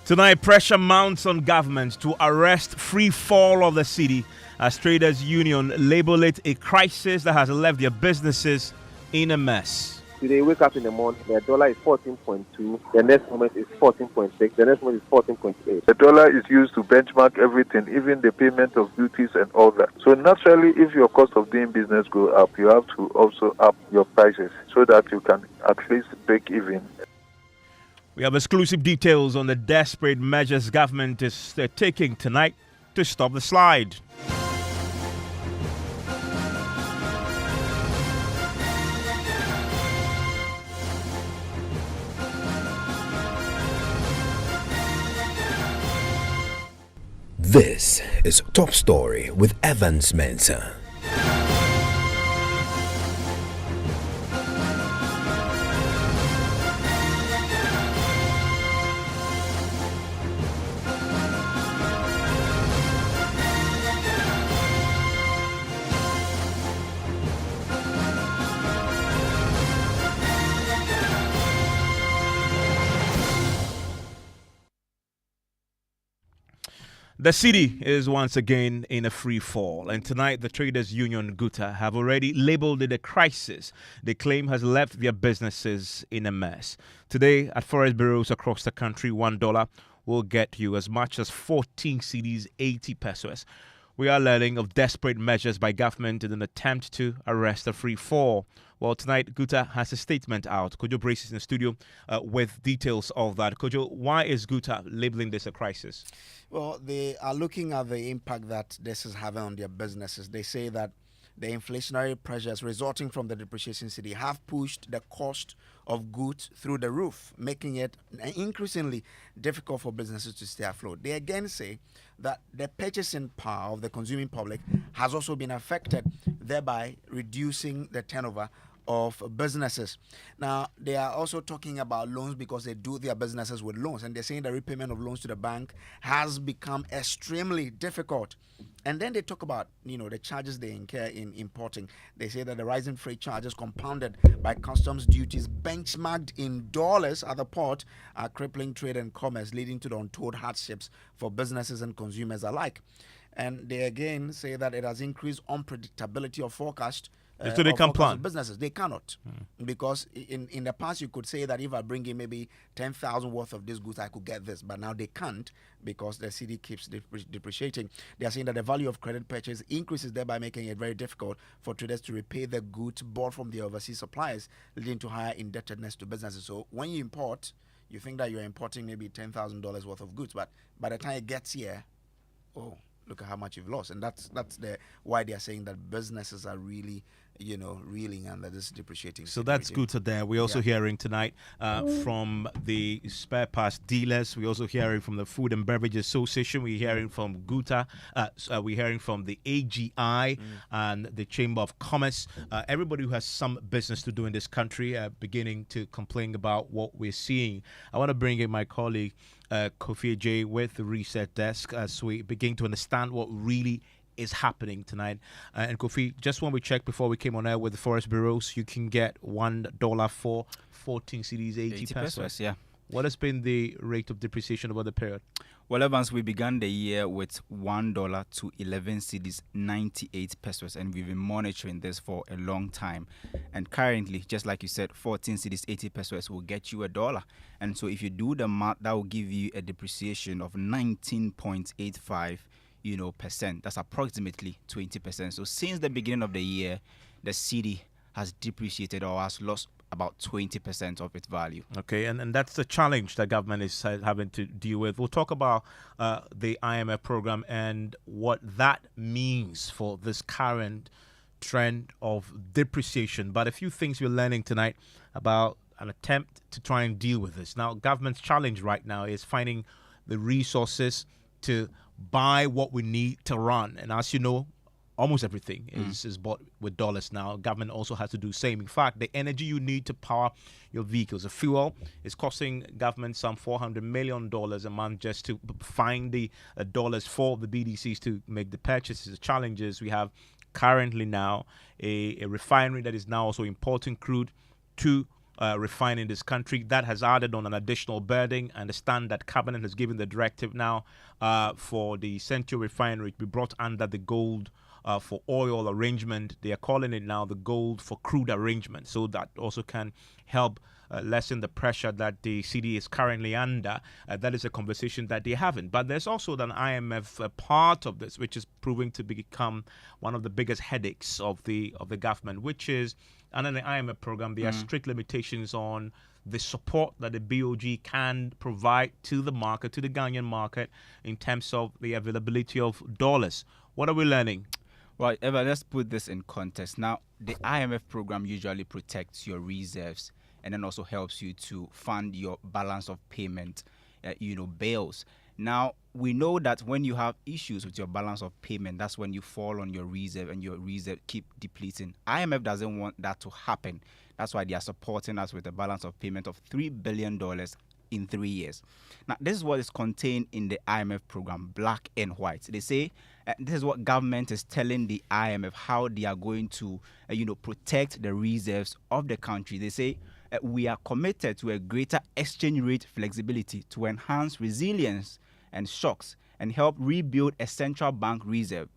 Tonight, pressure mounts on government to arrest free fall of the cedi as traders union label it a crisis that has left their businesses in a mess. Today, wake up in the morning, the dollar is 14.2, the next moment is 14.6, the next moment is 14.8. The dollar is used to benchmark everything, even the payment of duties and all that. So naturally, if your cost of doing business go up, you have to also up your prices so that you can at least break even. We have exclusive details on the desperate measures government is taking tonight to stop the slide. This is Top Story with Mensah. The cedi is once again in a free fall, and tonight the traders union GUTA have already labeled it a crisis they claim has left their businesses in a mess. Today at forest bureaus across the country, $1 will get you as much as 14 cedis, 80 pesos. We are learning of desperate measures by government in an attempt to arrest the free fall. Well, tonight, GUTA has a statement out. Kojo Brace is in the studio with details of that. Kojo, why is GUTA labeling this a crisis? Well, they are looking at the impact that this is having on their businesses. They say that the inflationary pressures resulting from the depreciation cedi have pushed the cost of goods through the roof, making it increasingly difficult for businesses to stay afloat. They again say that the purchasing power of the consuming public has also been affected, thereby reducing the turnover of businesses. Now, they are also talking about loans because they do their businesses with loans, and they're saying the repayment of loans to the bank has become extremely difficult. And then they talk about, the charges they incur in importing. They say that the rising freight charges compounded by customs duties benchmarked in dollars at the port are crippling trade and commerce, leading to the untold hardships for businesses and consumers alike. And they again say that it has increased unpredictability of forecast. So they can plan. Businesses, they cannot, because in the past you could say that if I bring in maybe 10,000 worth of these goods, I could get this, but now they can't because the cedi keeps depreciating. They are saying that the value of credit purchase increases, thereby making it very difficult for traders to repay the goods bought from their overseas suppliers, leading to higher indebtedness to businesses. So when you import, you think that you're importing maybe $10,000 worth of goods, but by the time it gets here, look at how much you've lost. And that's why they are saying that businesses are really reeling under this depreciating. So that's good to there. We're also hearing tonight from the spare parts dealers. We're also hearing from the Food and Beverage Association. We're hearing from GUTA. We're hearing from the AGI and the Chamber of Commerce. Everybody who has some business to do in this country beginning to complain about what we're seeing. I want to bring in my colleague Kofi J with the Reset Desk as we begin to understand what really is happening tonight. And Kofi, just when we checked before we came on air with the forest bureaus, you can get $1 for 14 cedis, 80 pesos. Yeah. What has been the rate of depreciation over the period? Well, Evans, we began the year with $1 to 11 cedis, 98 pesos, and we've been monitoring this for a long time. And currently, just like you said, 14 cedis, 80 pesos will get you $1. And so if you do the math, that will give you a depreciation of 19.85 percent. That's approximately 20%. So since the beginning of the year, the cedi has depreciated or has lost about 20% of its value. Okay, and that's the challenge that government is having to deal with. We'll talk about the IMF program and what that means for this current trend of depreciation. But a few things we're learning tonight about an attempt to try and deal with this. Now, government's challenge right now is finding the resources to buy what we need to run. And as you know, almost everything is bought with dollars now. Government also has to do the same. In fact, the energy you need to power your vehicles, the fuel, is costing government some $400 million a month just to find the dollars for the BDCs to make the purchases. The challenges we have currently now, a refinery that is now also importing crude to refine in this country. That has added on an additional burden. I understand that Cabinet has given the directive now for the Central Refinery to be brought under the gold for oil arrangement. They are calling it now the gold for crude arrangement. So that also can help lessen the pressure that the city is currently under. That is a conversation that they're having. But there's also an IMF part of this, which is proving to become one of the biggest headaches of the government, which is under the IMF program, there are strict limitations on the support that the BOG can provide to the market, to the Ghanaian market, in terms of the availability of dollars. What are we learning? Right, Eva, let's put this in context. Now, the IMF program usually protects your reserves and then also helps you to fund your balance of payment, bills. Now, we know that when you have issues with your balance of payment, that's when you fall on your reserve and your reserve keep depleting. IMF doesn't want that to happen. That's why they are supporting us with a balance of payment of $3 billion in 3 years. Now, this is what is contained in the IMF program, black and white. They say this is what government is telling the IMF how they are going to, protect the reserves of the country. They say we are committed to a greater exchange rate flexibility to enhance resilience and shocks and help rebuild a central bank reserve.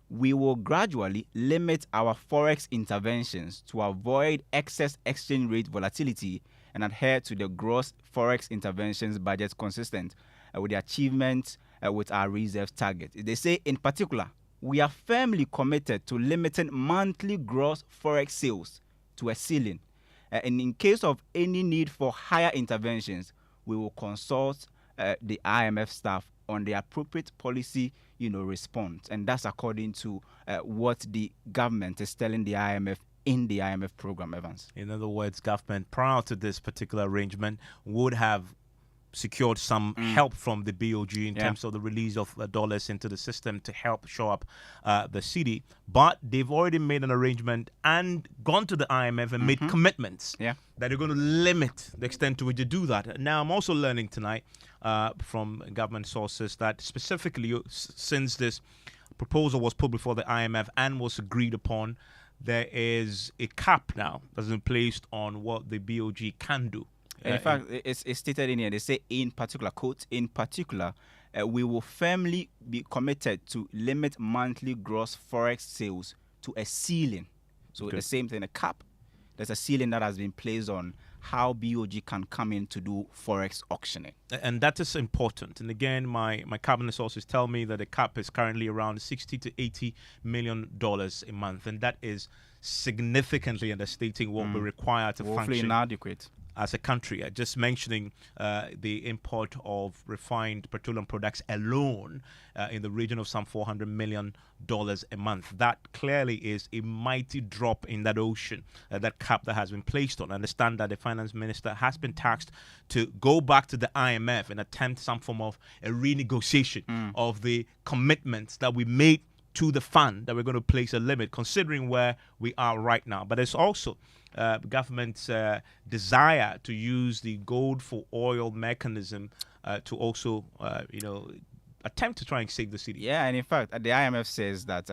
We will gradually limit our forex interventions to avoid excess exchange rate volatility and adhere to the gross forex interventions budget consistent with the achievement with our reserve target. They say, in particular, we are firmly committed to limiting monthly gross forex sales to a ceiling. And in case of any need for higher interventions, we will consult the IMF staff on the appropriate policy, response. And that's according to what the government is telling the IMF in the IMF program, Evans. In other words, government prior to this particular arrangement would have secured some help from the BOG in terms of the release of dollars into the system to help shore up the city. But they've already made an arrangement and gone to the IMF and made commitments that they're going to limit the extent to which they do that. Now, I'm also learning tonight from government sources that specifically since this proposal was put before the IMF and was agreed upon, there is a cap now that's been placed on what the BOG can do. In fact, it's stated in here, they say in particular, quote, in particular, we will firmly be committed to limit monthly gross forex sales to a ceiling. So the same thing, a cap, there's a ceiling that has been placed on how BOG can come in to do forex auctioning. And that is important. And again, my cabinet sources tell me that the cap is currently around $60 to $80 million a month. And that is significantly understating what we require to Woefully function inadequate as a country. Just mentioning the import of refined petroleum products alone in the region of some $400 million a month. That clearly is a mighty drop in that ocean, that cap that has been placed on. I understand that the finance minister has been tasked to go back to the IMF and attempt some form of a renegotiation of the commitments that we made to the fund, that we're going to place a limit considering where we are right now. But it's also government's desire to use the gold for oil mechanism to also, attempt to try and save the city. Yeah, and in fact, the IMF says that,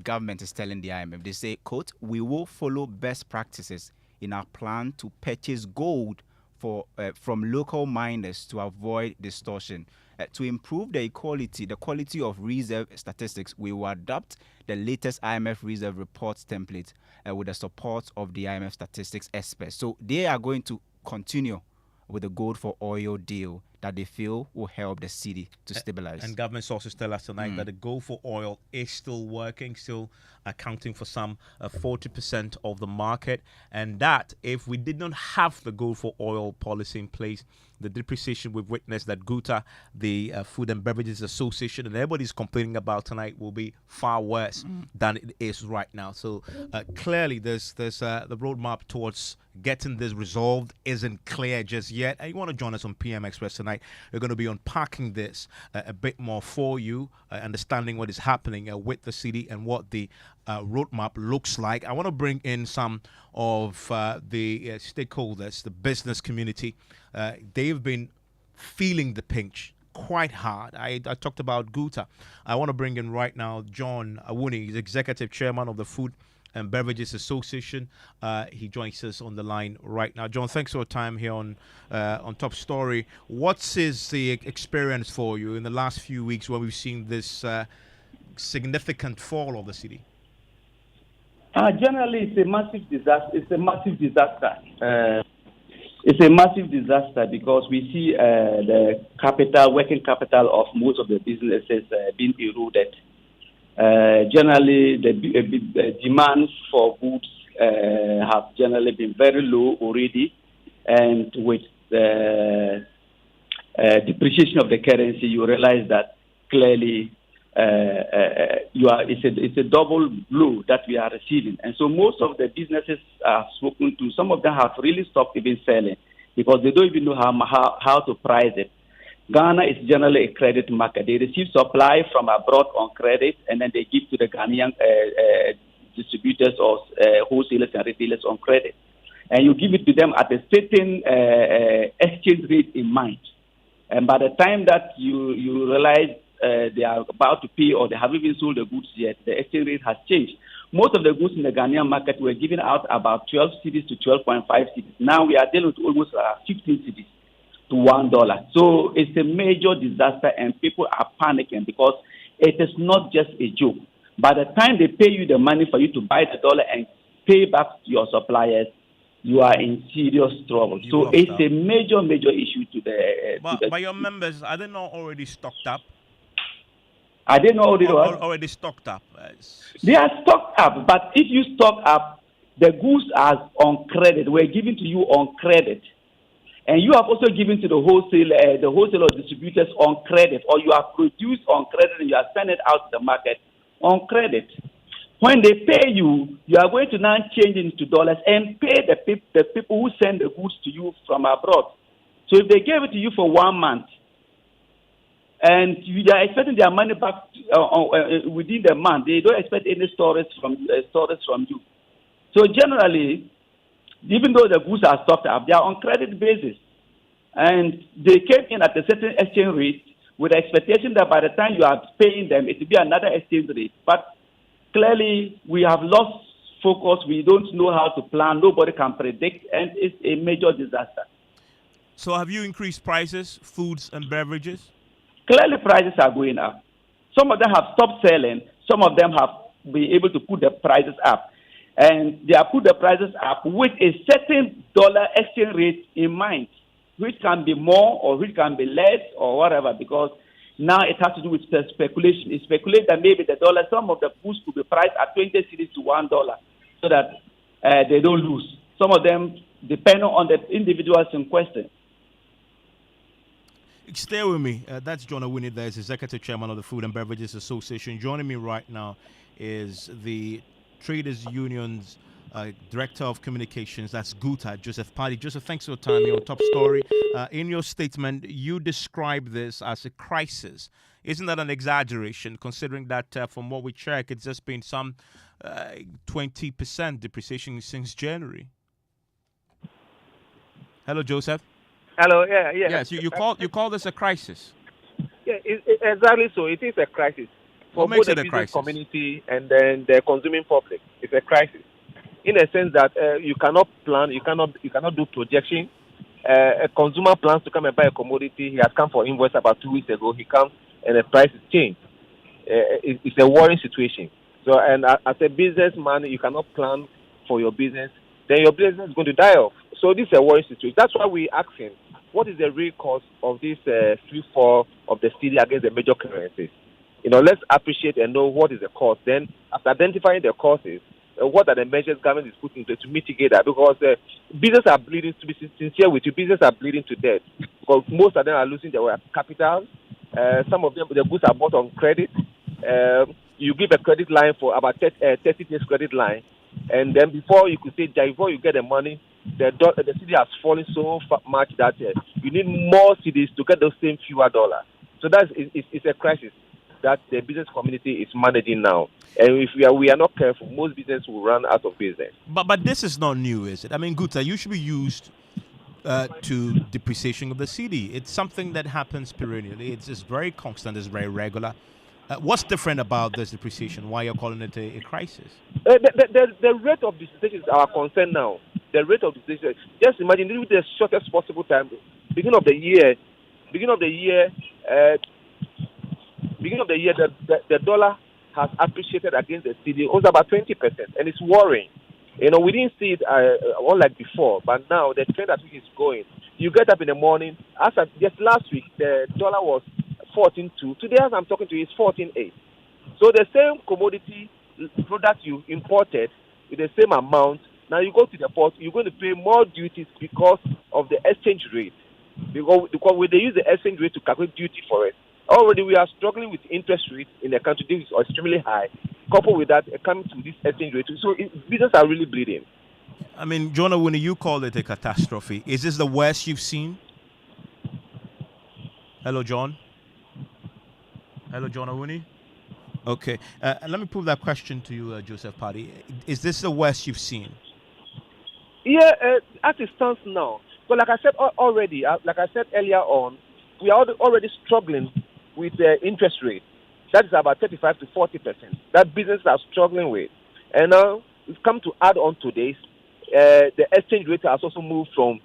government is telling the IMF, they say, quote, we will follow best practices in our plan to purchase gold from local miners to avoid distortion. To improve the quality of reserve statistics, we will adopt the latest IMF reserve reports template with the support of the IMF statistics experts. So they are going to continue with the gold for oil deal that they feel will help the city to stabilize. And government sources tell us tonight that the gold for oil is still working, still accounting for some 40% of the market. And that if we did not have the gold for oil policy in place, the depreciation we've witnessed that GUTA, the Food and Beverages Association, and everybody's complaining about tonight will be far worse than it is right now. So clearly there's the roadmap towards getting this resolved isn't clear just yet. And you want to join us on PM Express tonight. We're going to be unpacking this a bit more for you, understanding what is happening with the city and what the roadmap looks like. I want to bring in some of the stakeholders, the business community. They've been feeling the pinch quite hard. I talked about GUTA. I want to bring in right now John Awuni. He's executive chairman of the Food and Beverages Association. He joins us on the line right now. John, thanks for your time here on Top Story. What's the experience for you in the last few weeks where we've seen this significant fall of the cedi? Generally, it's a massive disaster. It's a massive disaster. It's a massive disaster because we see the working capital of most of the businesses being eroded. Generally, the demands for goods have generally been very low already, and with the depreciation of the currency, you realize that clearly it's a double blow that we are receiving. And so most of the businesses I've spoken to, some of them have really stopped even selling because they don't even know how to price it. Ghana is generally a credit market. They receive supply from abroad on credit, and then they give to the Ghanaian distributors or wholesalers and retailers on credit. And you give it to them at a certain exchange rate in mind. And by the time that you realize they are about to pay or they haven't even sold the goods yet, the exchange rate has changed. Most of the goods in the Ghanaian market were given out about 12 cedis to 12.5 cedis. Now we are dealing with almost 15 cedis to $1. So it's a major disaster, and people are panicking because it is not just a joke. By the time they pay you the money for you to buy the dollar and pay back to your suppliers, you are in serious trouble. So it's a major issue to the. But your members, are they not already stocked up? Are they not already stocked up? They are stocked up, but if you stock up, the goods are on credit. We're giving to you on credit. And you have also given to the wholesaler distributors on credit, or you have produced on credit and you are sending it out to the market on credit. When they pay you, you are going to now change it into dollars and pay the people who send the goods to you from abroad. So if they gave it to you for 1 month, and you are expecting their money back within the month, they don't expect any storage from you. So generally, even though the goods are stocked up, they are on credit basis. And they came in at a certain exchange rate with the expectation that by the time you are paying them, it will be another exchange rate. But clearly, we have lost focus. We don't know how to plan. Nobody can predict, and it's a major disaster. So have you increased prices, foods and beverages? Clearly, prices are going up. Some of them have stopped selling. Some of them have been able to put the prices up. And they have put the prices up with a certain dollar exchange rate in mind, which can be more or which can be less or whatever, because now it has to do with speculation. It speculates that maybe the dollar, some of the goods could be priced at 20 cedis to $1 so that they don't lose. Some of them depend on the individuals in question. Stay with me. That's John Owini. There's Executive Chairman of the Food and Beverages Association. Joining me right now is the Traders Union's Director of Communications. That's Guta, Joseph Paddy. Joseph, thanks for your time. Your Top Story. In your statement, you describe this as a crisis. Isn't that an exaggeration, considering that from what we check, it's just been some 20% depreciation since January? Hello, Joseph. Hello, yeah. Yes, you call this a crisis. Yeah, exactly so. It is a crisis for both the business community and then the consuming public. It's a crisis in a sense that you cannot plan, you cannot do projection. A consumer plans to come and buy a commodity. He has come for invoice about 2 weeks ago. He comes and the price is changed. It's a worrying situation. So, and as a businessman, you cannot plan for your business. Then your business is going to die off. So this is a worrying situation. That's why we're asking, what is the real cost of this free fall of the cedi against the major currencies? Let's appreciate and know what is the cost. Then, after identifying the causes, what are the measures government is putting in place to mitigate that? Because businesses are bleeding, to be sincere with you, businesses are bleeding to death. Because most of them are losing their capital. Some of them, the goods are bought on credit. You give a credit line for about 30 days credit line. And then before you could say, before you get the money, the cedi has fallen so much that you need more cedis to get those same fewer dollars. So it's a crisis that the business community is managing now. And if we are not careful, most business will run out of business. But this is not new, is it? I mean, goods are usually used to depreciation of the cedi. It's something that happens perennially. It's very constant. It's very regular. What's different about this depreciation? Why you're calling it a crisis? The rate of depreciation is our concern now. The rate of depreciation. Just imagine this is the shortest possible time. Beginning of the year, the dollar has appreciated against the Cedi. It was about 20%, and it's worrying. We didn't see it unlike before, but now the trend at which it's going. You get up in the morning. As of just last week, the dollar was 14.2. Today, as I'm talking to you, it's 14.8. So the same commodity product you imported with the same amount, now you go to the port, you're going to pay more duties because of the exchange rate. Because when they use the exchange rate to calculate duty for it, already we are struggling with interest rates in the country. This is extremely high. Coupled with that, coming to this exchange rate, so businesses are really bleeding. I mean, Jonah, when you call it a catastrophe, is this the worst you've seen? Hello, John. Hello, John Awuni. Okay. Let me put that question to you, Joseph Paddy. Is this the worst you've seen? Yeah, as it stands now. So like I said already, like I said earlier on, we are already struggling with the interest rate. That is about 35 to 40%. That businesses are struggling with. And now we've come to add on to this. The exchange rate has also moved to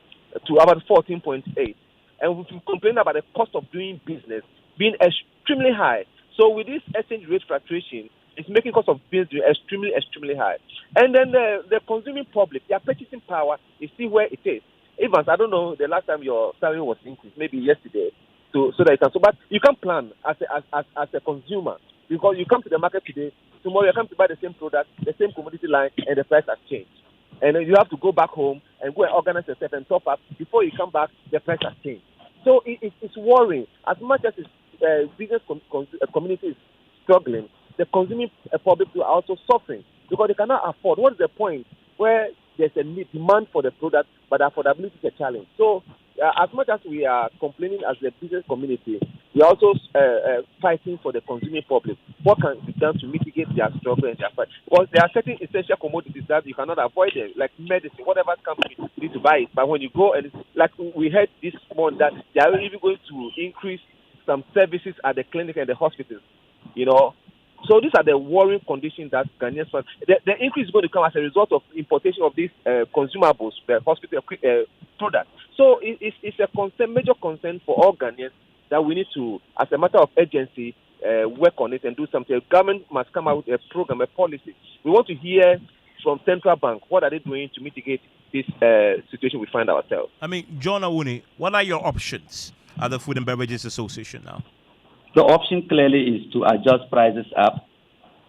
about 14.8. And we've been complaining about the cost of doing business being extremely high. So with this exchange rate fluctuation, it's making cost of business extremely, extremely high. And then the consuming public, their purchasing power is still where it is. Evans, I don't know the last time your salary was increased, maybe yesterday, so that you can. So, but you can plan as a consumer, because you come to the market today, tomorrow you come to buy the same product, the same commodity line, and the price has changed. And then you have to go back home and go and organize yourself and top up. Before you come back, the price has changed. So it's worrying. As much as business community is struggling, the consuming public are also suffering because they cannot afford. What is the point where there's a demand for the product, but affordability is a challenge? So as much as we are complaining as a business community, we are also fighting for the consuming public. What can be done to mitigate their struggle and their fight? Because there are certain essential commodities that you cannot avoid them, like medicine, whatever company you need to buy it. But when you go and like we heard this morning that they are even going to increase some services at the clinic and the hospitals, So these are the worrying conditions that Ghanaians face. The increase is going to come as a result of importation of these consumables, the hospital products. So it's a major concern for all Ghanaians that we need to, as a matter of urgency, work on it and do something. The government must come out with a program, a policy. We want to hear from Central Bank, what are they doing to mitigate this situation we find ourselves? I mean, John Awuni, what are your options at the Food and Beverages Association now? The option clearly is to adjust prices up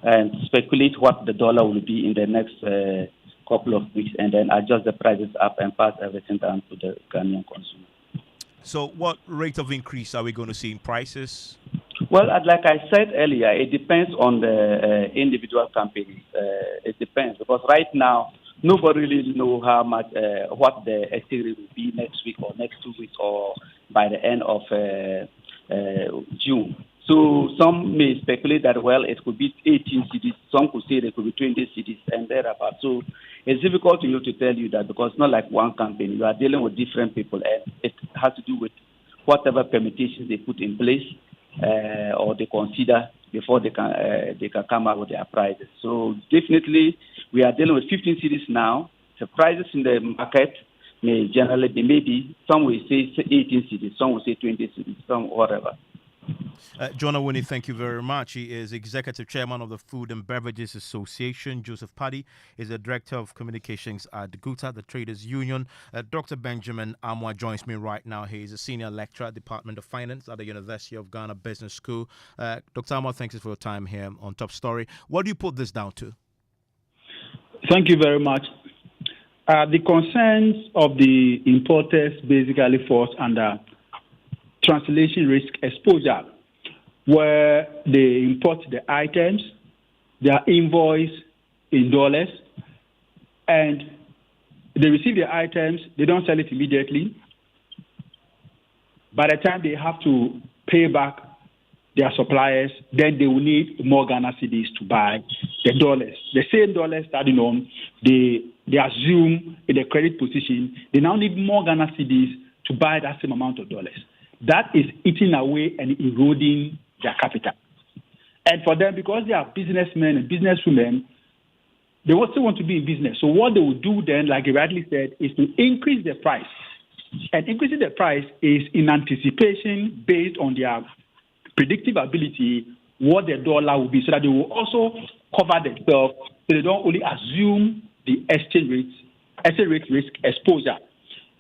and speculate what the dollar will be in the next couple of weeks, and then adjust the prices up and pass everything down to the Ghanaian consumer. So what rate of increase are we going to see in prices? Well, like I said earlier, it depends on the individual companies. It depends, because right now, nobody really knows how much, what the exchange rate will be next week or next 2 weeks or by the end of June. So some may speculate that, well, it could be 18 cities. Some could say it could be 20 cities and thereabout. So it's difficult to tell you that, because it's not like one company. You are dealing with different people, and it has to do with whatever permutations they put in place or they consider before they can come up with their prices. So definitely we are dealing with 15 cities now. The prices in the market may generally be, maybe some will say 18 cities, some will say 20 cities, some whatever. John Awuni, thank you very much. He is Executive Chairman of the Food and Beverages Association. Joseph Paddy is the Director of Communications at GUTA, the Traders Union. Dr. Benjamin Amwa joins me right now. He is a Senior Lecturer at the Department of Finance at the University of Ghana Business School. Dr. Amwa, thanks for your time here on Top Story. What do you put this down to? Thank you very much. The concerns of the importers basically falls under translation risk exposure, where they import the items, they are invoiced in dollars, and they receive the items, they don't sell it immediately. By the time they have to pay back their suppliers, then they will need more Ghana cedis to buy the dollars. The same dollars that they assume in the credit position, they now need more Ghana cedis to buy that same amount of dollars. That is eating away and eroding their capital. And for them, because they are businessmen and businesswomen, they also want to be in business. So what they will do then, like you rightly said, is to increase the price. And increasing the price is in anticipation based on their predictive ability what the dollar will be, so that they will also cover themselves so they don't only assume the exchange rate risk exposure.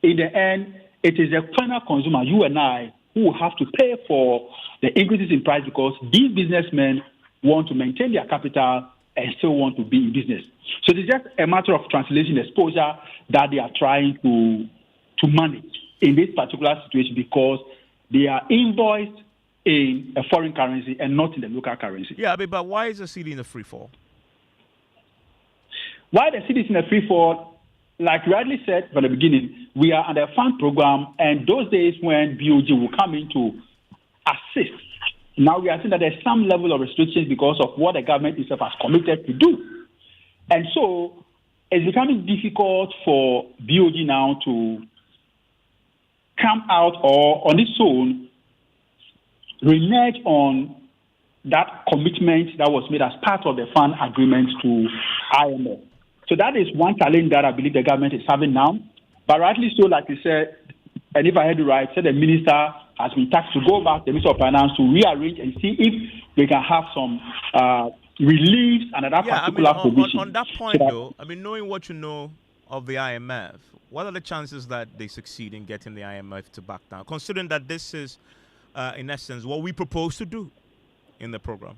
In the end, it is the final consumer, you and I, who will have to pay for the increases in price because these businessmen want to maintain their capital and still want to be in business. So it's just a matter of translation exposure that they are trying to manage in this particular situation because they are invoiced in a foreign currency and not in the local currency. Yeah, but why is the Cedi in a free fall? Why the Cedi is in a free fall, like you rightly said from the beginning, we are under a fund program, and those days when BOG will come in to assist, now we are seeing that there's some level of restrictions because of what the government itself has committed to do. And so it's becoming difficult for BOG now to come out or on its own renege on that commitment that was made as part of the fund agreement to IMF. So that is one challenge that I believe the government is having now. But rightly so, like you said, and if I heard you right, said the minister has been tasked to go back, the Minister of Finance, to rearrange and see if they can have some reliefs under that particular provision. On that point, though, knowing what you know of the IMF, what are the chances that they succeed in getting the IMF to back down, considering that this is, in essence, what we propose to do in the program?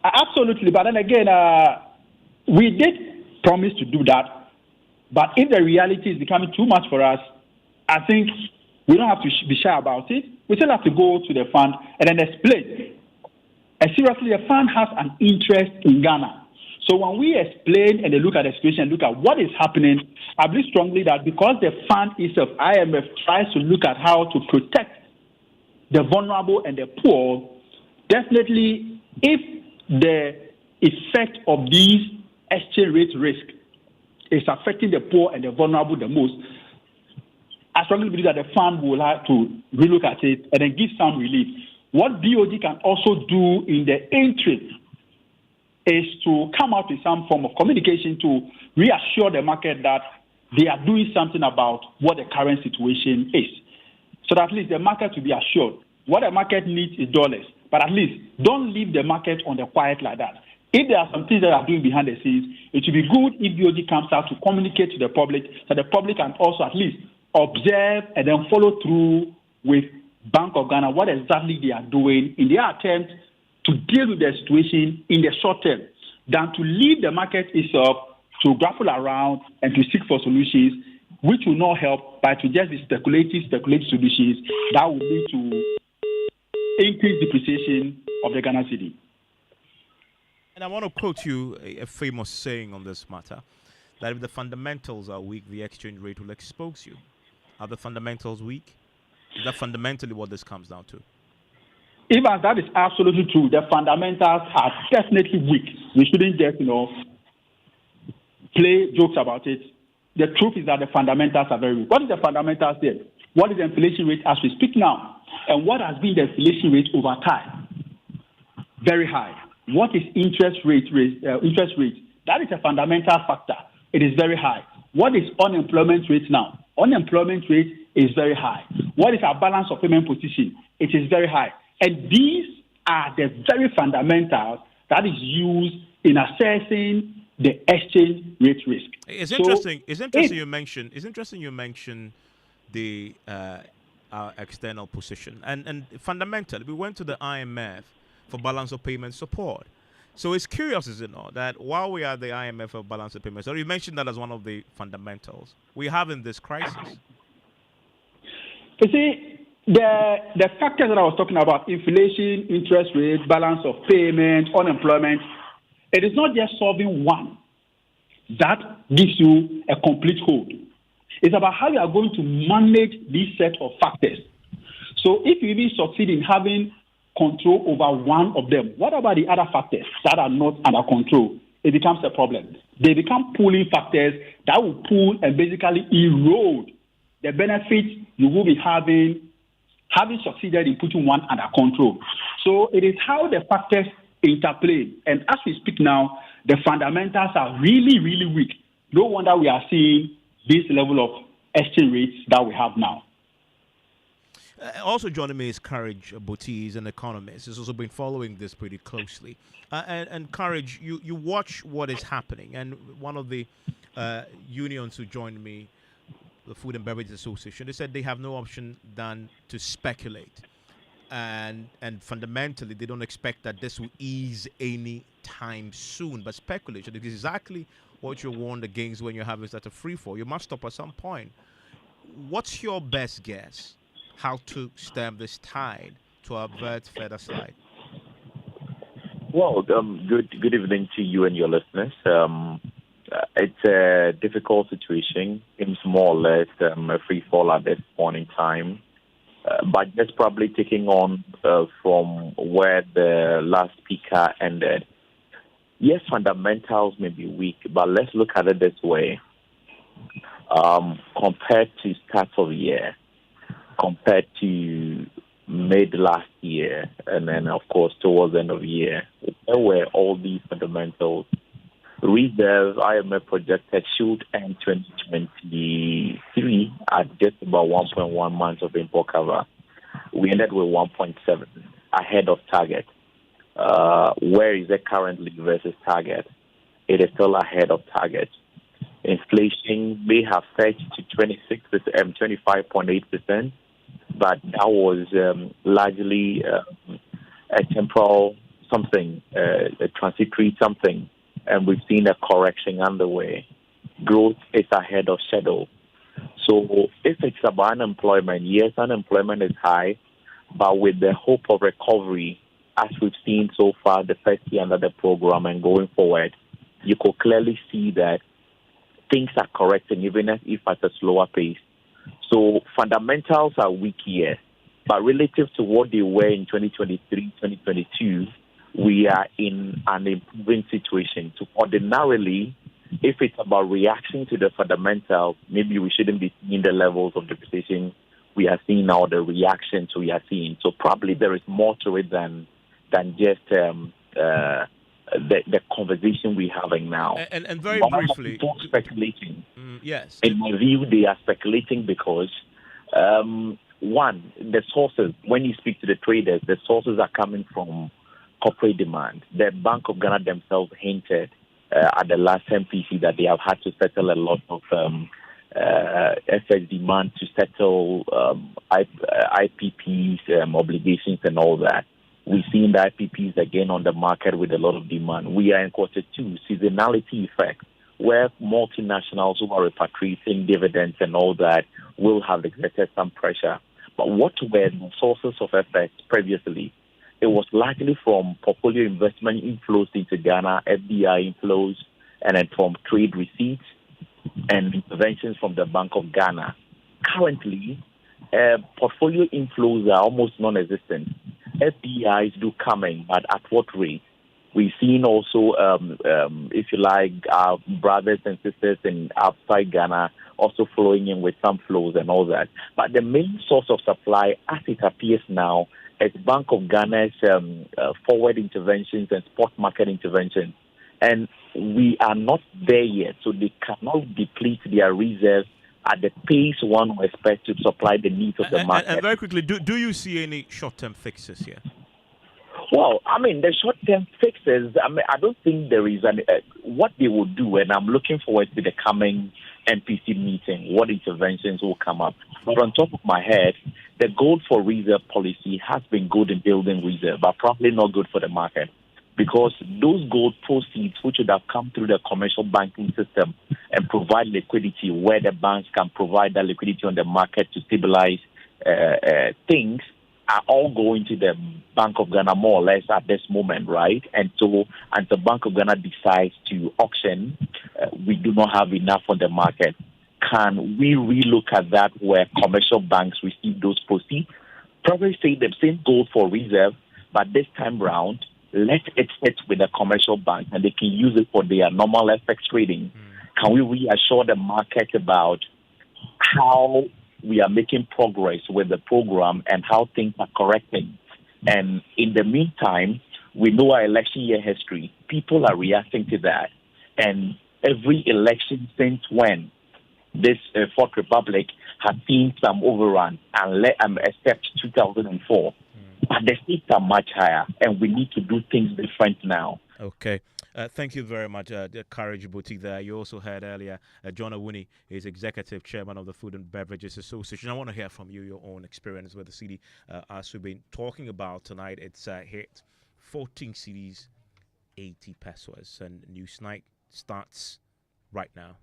Absolutely. But then again, we did promise to do that. But if the reality is becoming too much for us, I think we don't have to be shy about it. We still have to go to the fund and then explain. And seriously, the fund has an interest in Ghana. So when we explain and they look at the situation and look at what is happening, I believe strongly that because the fund itself, IMF, tries to look at how to protect the vulnerable and the poor, definitely if the effect of these exchange rate risk is affecting the poor and the vulnerable the most, I strongly believe that the fund will have to relook at it and then give some relief. What BOD can also do in the interim is to come out with some form of communication to reassure the market that they are doing something about what the current situation is. So that at least the market will be assured. What the market needs is dollars. But at least don't leave the market on the quiet like that. If there are some things that are doing behind the scenes, it would be good if BOD comes out to communicate to the public so the public can also at least observe and then follow through with Bank of Ghana what exactly they are doing in their attempt to deal with the situation in the short term than to leave the market itself to grapple around and to seek for solutions which will not help, but to just be speculative solutions that will lead to increased depreciation of the Ghana cedi. And I want to quote you a famous saying on this matter, that if the fundamentals are weak, the exchange rate will expose you. Are the fundamentals weak? Is that fundamentally what this comes down to? Even that is absolutely true. The fundamentals are definitely weak. We shouldn't just, play jokes about it. The truth is that the fundamentals are very weak. What is the fundamentals there? What is the inflation rate as we speak now? And what has been the inflation rate over time? Very high. What is interest rate? That is a fundamental factor. It is very high. What is unemployment rate now? Unemployment rate is very high. What is our balance of payment position? It is very high. And these are the very fundamentals that is used in assessing the exchange rate risk. It's interesting. It's interesting you mention the external position and fundamentally we went to the IMF for balance of payment support. So it's curious, is it not, that while we are the IMF for balance of payments, or you mentioned that as one of the fundamentals we have in this crisis. You see, the factors that I was talking about, inflation, interest rate, balance of payment, unemployment, it is not just solving one that gives you a complete whole. It's about how you are going to manage this set of factors. So if you even succeed in having control over one of them, what about the other factors that are not under control? It becomes a problem. They become pulling factors that will pull and basically erode the benefits you will be having succeeded in putting one under control. So it is how the factors interplay. And as we speak now, the fundamentals are really, really weak. No wonder we are seeing this level of exchange rates that we have now. Also joining me is Courage Buti. He's an economist. He's also been following this pretty closely. And Courage, you watch what is happening. And one of the unions who joined me, the Food and Beverage Association, they said they have no option than to speculate. And fundamentally, they don't expect that this will ease any time soon. But speculation is exactly what you warned against when you're having such a free fall. You must stop at some point. What's your best guess how to stem this tide to avert further slide? Well, good evening to you and your listeners. It's a difficult situation. It's more or less a free fall at this point in time. But just probably taking on from where the last speaker ended. Yes, fundamentals may be weak, but let's look at it this way. Compared to start of the year, compared to mid last year, and then, of course, towards the end of the year, there were all these fundamentals. Reserve IMF projected should end 2023 at just about 1.1 months of import cover. We ended with 1.7, ahead of target. Where is it currently versus target? It is still ahead of target. Inflation may have surged to 25.8%, but that was largely a temporal something, a transitory something, and we've seen a correction underway. Growth is ahead of schedule. So if it's about unemployment, yes, unemployment is high, but with the hope of recovery, as we've seen so far the first year under the program and going forward, you could clearly see that things are correcting, even if at a slower pace. So fundamentals are weak here, but relative to what they were in 2023, 2022, we are in an improving situation. So ordinarily, if it's about reaction to the fundamentals, maybe we shouldn't be seeing the levels of depreciation we are seeing now, the reactions we are seeing. So probably there is more to it than just the conversation we're having now. And very briefly, people speculating. Yes. In my view, they are speculating because, one, the sources, when you speak to the traders, the sources are coming from corporate demand. The Bank of Ghana themselves hinted at the last MPC that they have had to settle a lot of FX demand to settle IPPs, obligations and all that. We've seen the IPPs again on the market with a lot of demand. We are in quarter two, seasonality effect, where multinationals who are repatriating dividends and all that will have exerted some pressure. But what were the sources of FX previously? It was largely from portfolio investment inflows into Ghana, FDI inflows, and then from trade receipts and interventions from the Bank of Ghana. Currently, portfolio inflows are almost non-existent. FDIs do come in, but at what rate? We've seen also, if you like, our brothers and sisters in outside Ghana also flowing in with some flows and all that. But the main source of supply, as it appears now, is Bank of Ghana's forward interventions and spot market interventions. And we are not there yet, so they cannot deplete their reserves at the pace one would expect to supply the needs of the market. And very quickly, do you see any short-term fixes here? Well, I mean, the short-term fixes, I don't think there is what they will do, and I'm looking forward to the coming MPC meeting, what interventions will come up. But on top of my head, the gold for reserve policy has been good in building reserve, but probably not good for the market. Because those gold proceeds, which would have come through the commercial banking system and provide liquidity where the banks can provide that liquidity on the market to stabilize things, are all going to the Bank of Ghana more or less at this moment, right? And so, the Bank of Ghana decides to auction, we do not have enough on the market. Can we relook at that where commercial banks receive those proceeds? Probably say the same gold for reserve, but this time round, let it sit with the commercial bank and they can use it for their normal FX trading. Can we reassure the market about how we are making progress with the program and how things are correcting? And in the meantime, we know our election year history. People are reacting to that. And every election since when this Fourth Republic has seen some overrun, except 2004. But the stakes are much higher, and we need to do things different now. Okay. Thank you very much, Courage Boutique there. You also heard earlier John Awuni is Executive Chairman of the Food and Beverages Association. I want to hear from you, your own experience with the Cedi. As we've been talking about tonight, it's hit 14 cedis, 80 pesos. And News Night starts right now.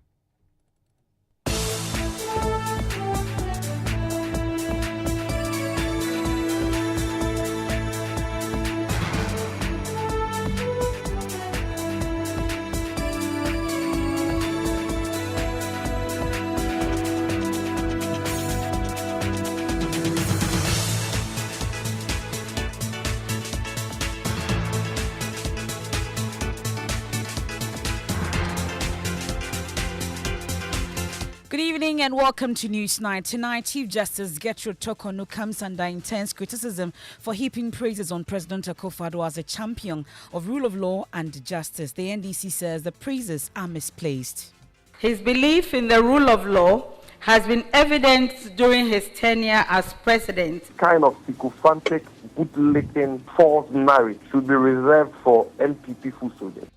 Good evening and welcome to News Night. Tonight, Chief Justice Gertrude Tokonu comes under intense criticism for heaping praises on President Akufo-Addo as a champion of rule of law and justice. The NDC says the praises are misplaced. His belief in the rule of law has been evident during his tenure as president. Kind of sycophantic, bootlicking, false narrative should be reserved for NPP full soldiers.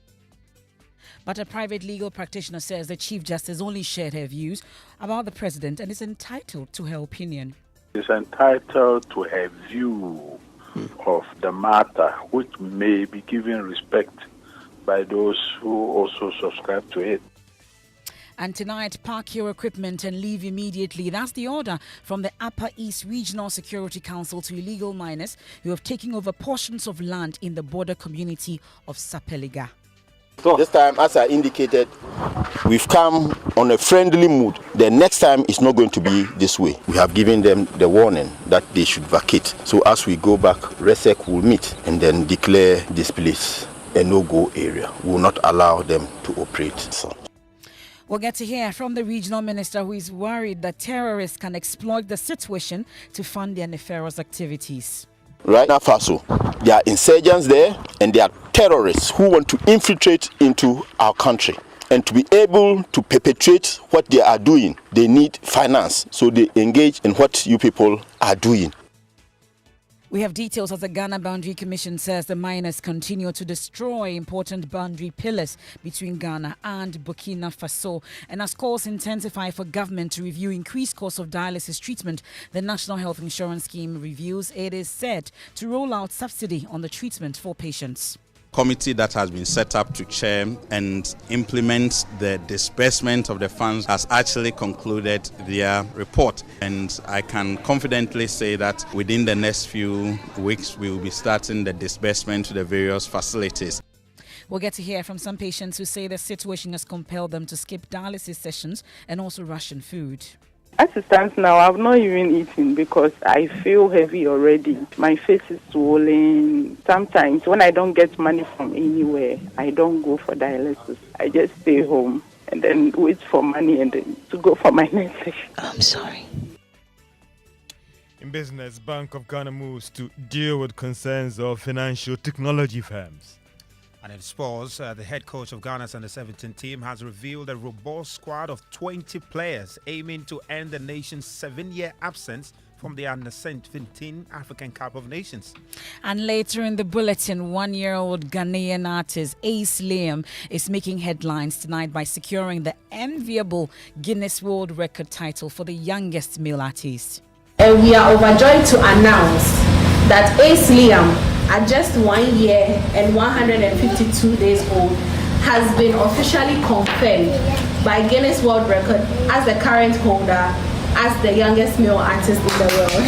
But a private legal practitioner says the Chief Justice only shared her views about the president and is entitled to her opinion. Is entitled to her view of the matter, which may be given respect by those who also subscribe to it. And tonight, park your equipment and leave immediately. That's the order from the Upper East Regional Security Council to illegal miners who have taken over portions of land in the border community of Sapeliga. This time, as I indicated, we've come on a friendly mood. The next time is not going to be this way. We have given them the warning that they should vacate. So as we go back, RESEC will meet and then declare this place a no-go area. We will not allow them to operate. We'll get to hear from the regional minister who is worried that terrorists can exploit the situation to fund their nefarious activities. Right now, Faso, there are insurgents there and there are terrorists who want to infiltrate into our country. And to be able to perpetrate what they are doing, they need finance. So they engage in what you people are doing. We have details as the Ghana Boundary Commission says the miners continue to destroy important boundary pillars between Ghana and Burkina Faso. And as calls intensify for government to review increased cost of dialysis treatment, the National Health Insurance Scheme reviews it is set to roll out subsidy on the treatment for patients. Committee that has been set up to chair and implement the disbursement of the funds has actually concluded their report, and I can confidently say that within the next few weeks we will be starting the disbursement to the various facilities. We'll get to hear from some patients who say the situation has compelled them to skip dialysis sessions and also ration food. As it stands now, I've not even eaten because I feel heavy already. My face is swollen. Sometimes when I don't get money from anywhere, I don't go for dialysis. I just stay home and then wait for money and then to go for my next session. I'm sorry. In business, Bank of Ghana moves to deal with concerns of financial technology firms. And in sports, the head coach of Ghana's under-17 team has revealed a robust squad of 20 players aiming to end the nation's 7-year absence from the under-17 African Cup of Nations. And later in the bulletin, 1-year-old Ghanaian artist Ace Liam is making headlines tonight by securing the enviable Guinness World Record title for the youngest male artist. And we are overjoyed to announce that Ace Liam, at just 1 year and 152 days old, has been officially confirmed by Guinness World Record as the current holder as the youngest male artist in the world.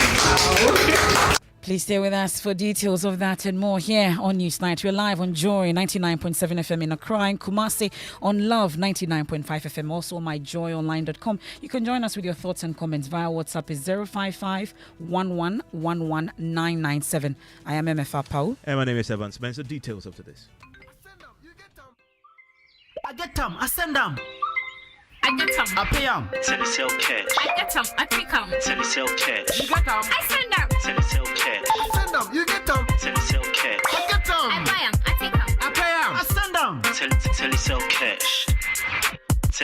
Please stay with us for details of that and more here on Newsnight. We're live on Joy 99.7 FM in Accra and Kumasi, on Love 99.5 FM, also on myjoyonline.com. You can join us with your thoughts and comments via WhatsApp is 055 1111997. I am Emefa Apawu. And my name is Evan Spencer. Details of this. I get them, I send them. I get them. I pay them. Telesale cash. I get them. I pick them. Telesale cash. You get them. I send them. I send them. You get them.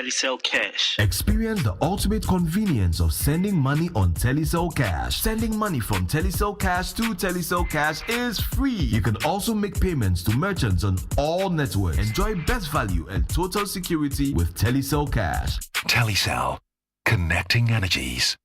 Telecel Cash. Experience the ultimate convenience of sending money on Telecel Cash. Sending money from Telecel Cash to Telecel Cash is free. You can also make payments to merchants on all networks. Enjoy best value and total security with Telecel Cash. Telecel, connecting energies.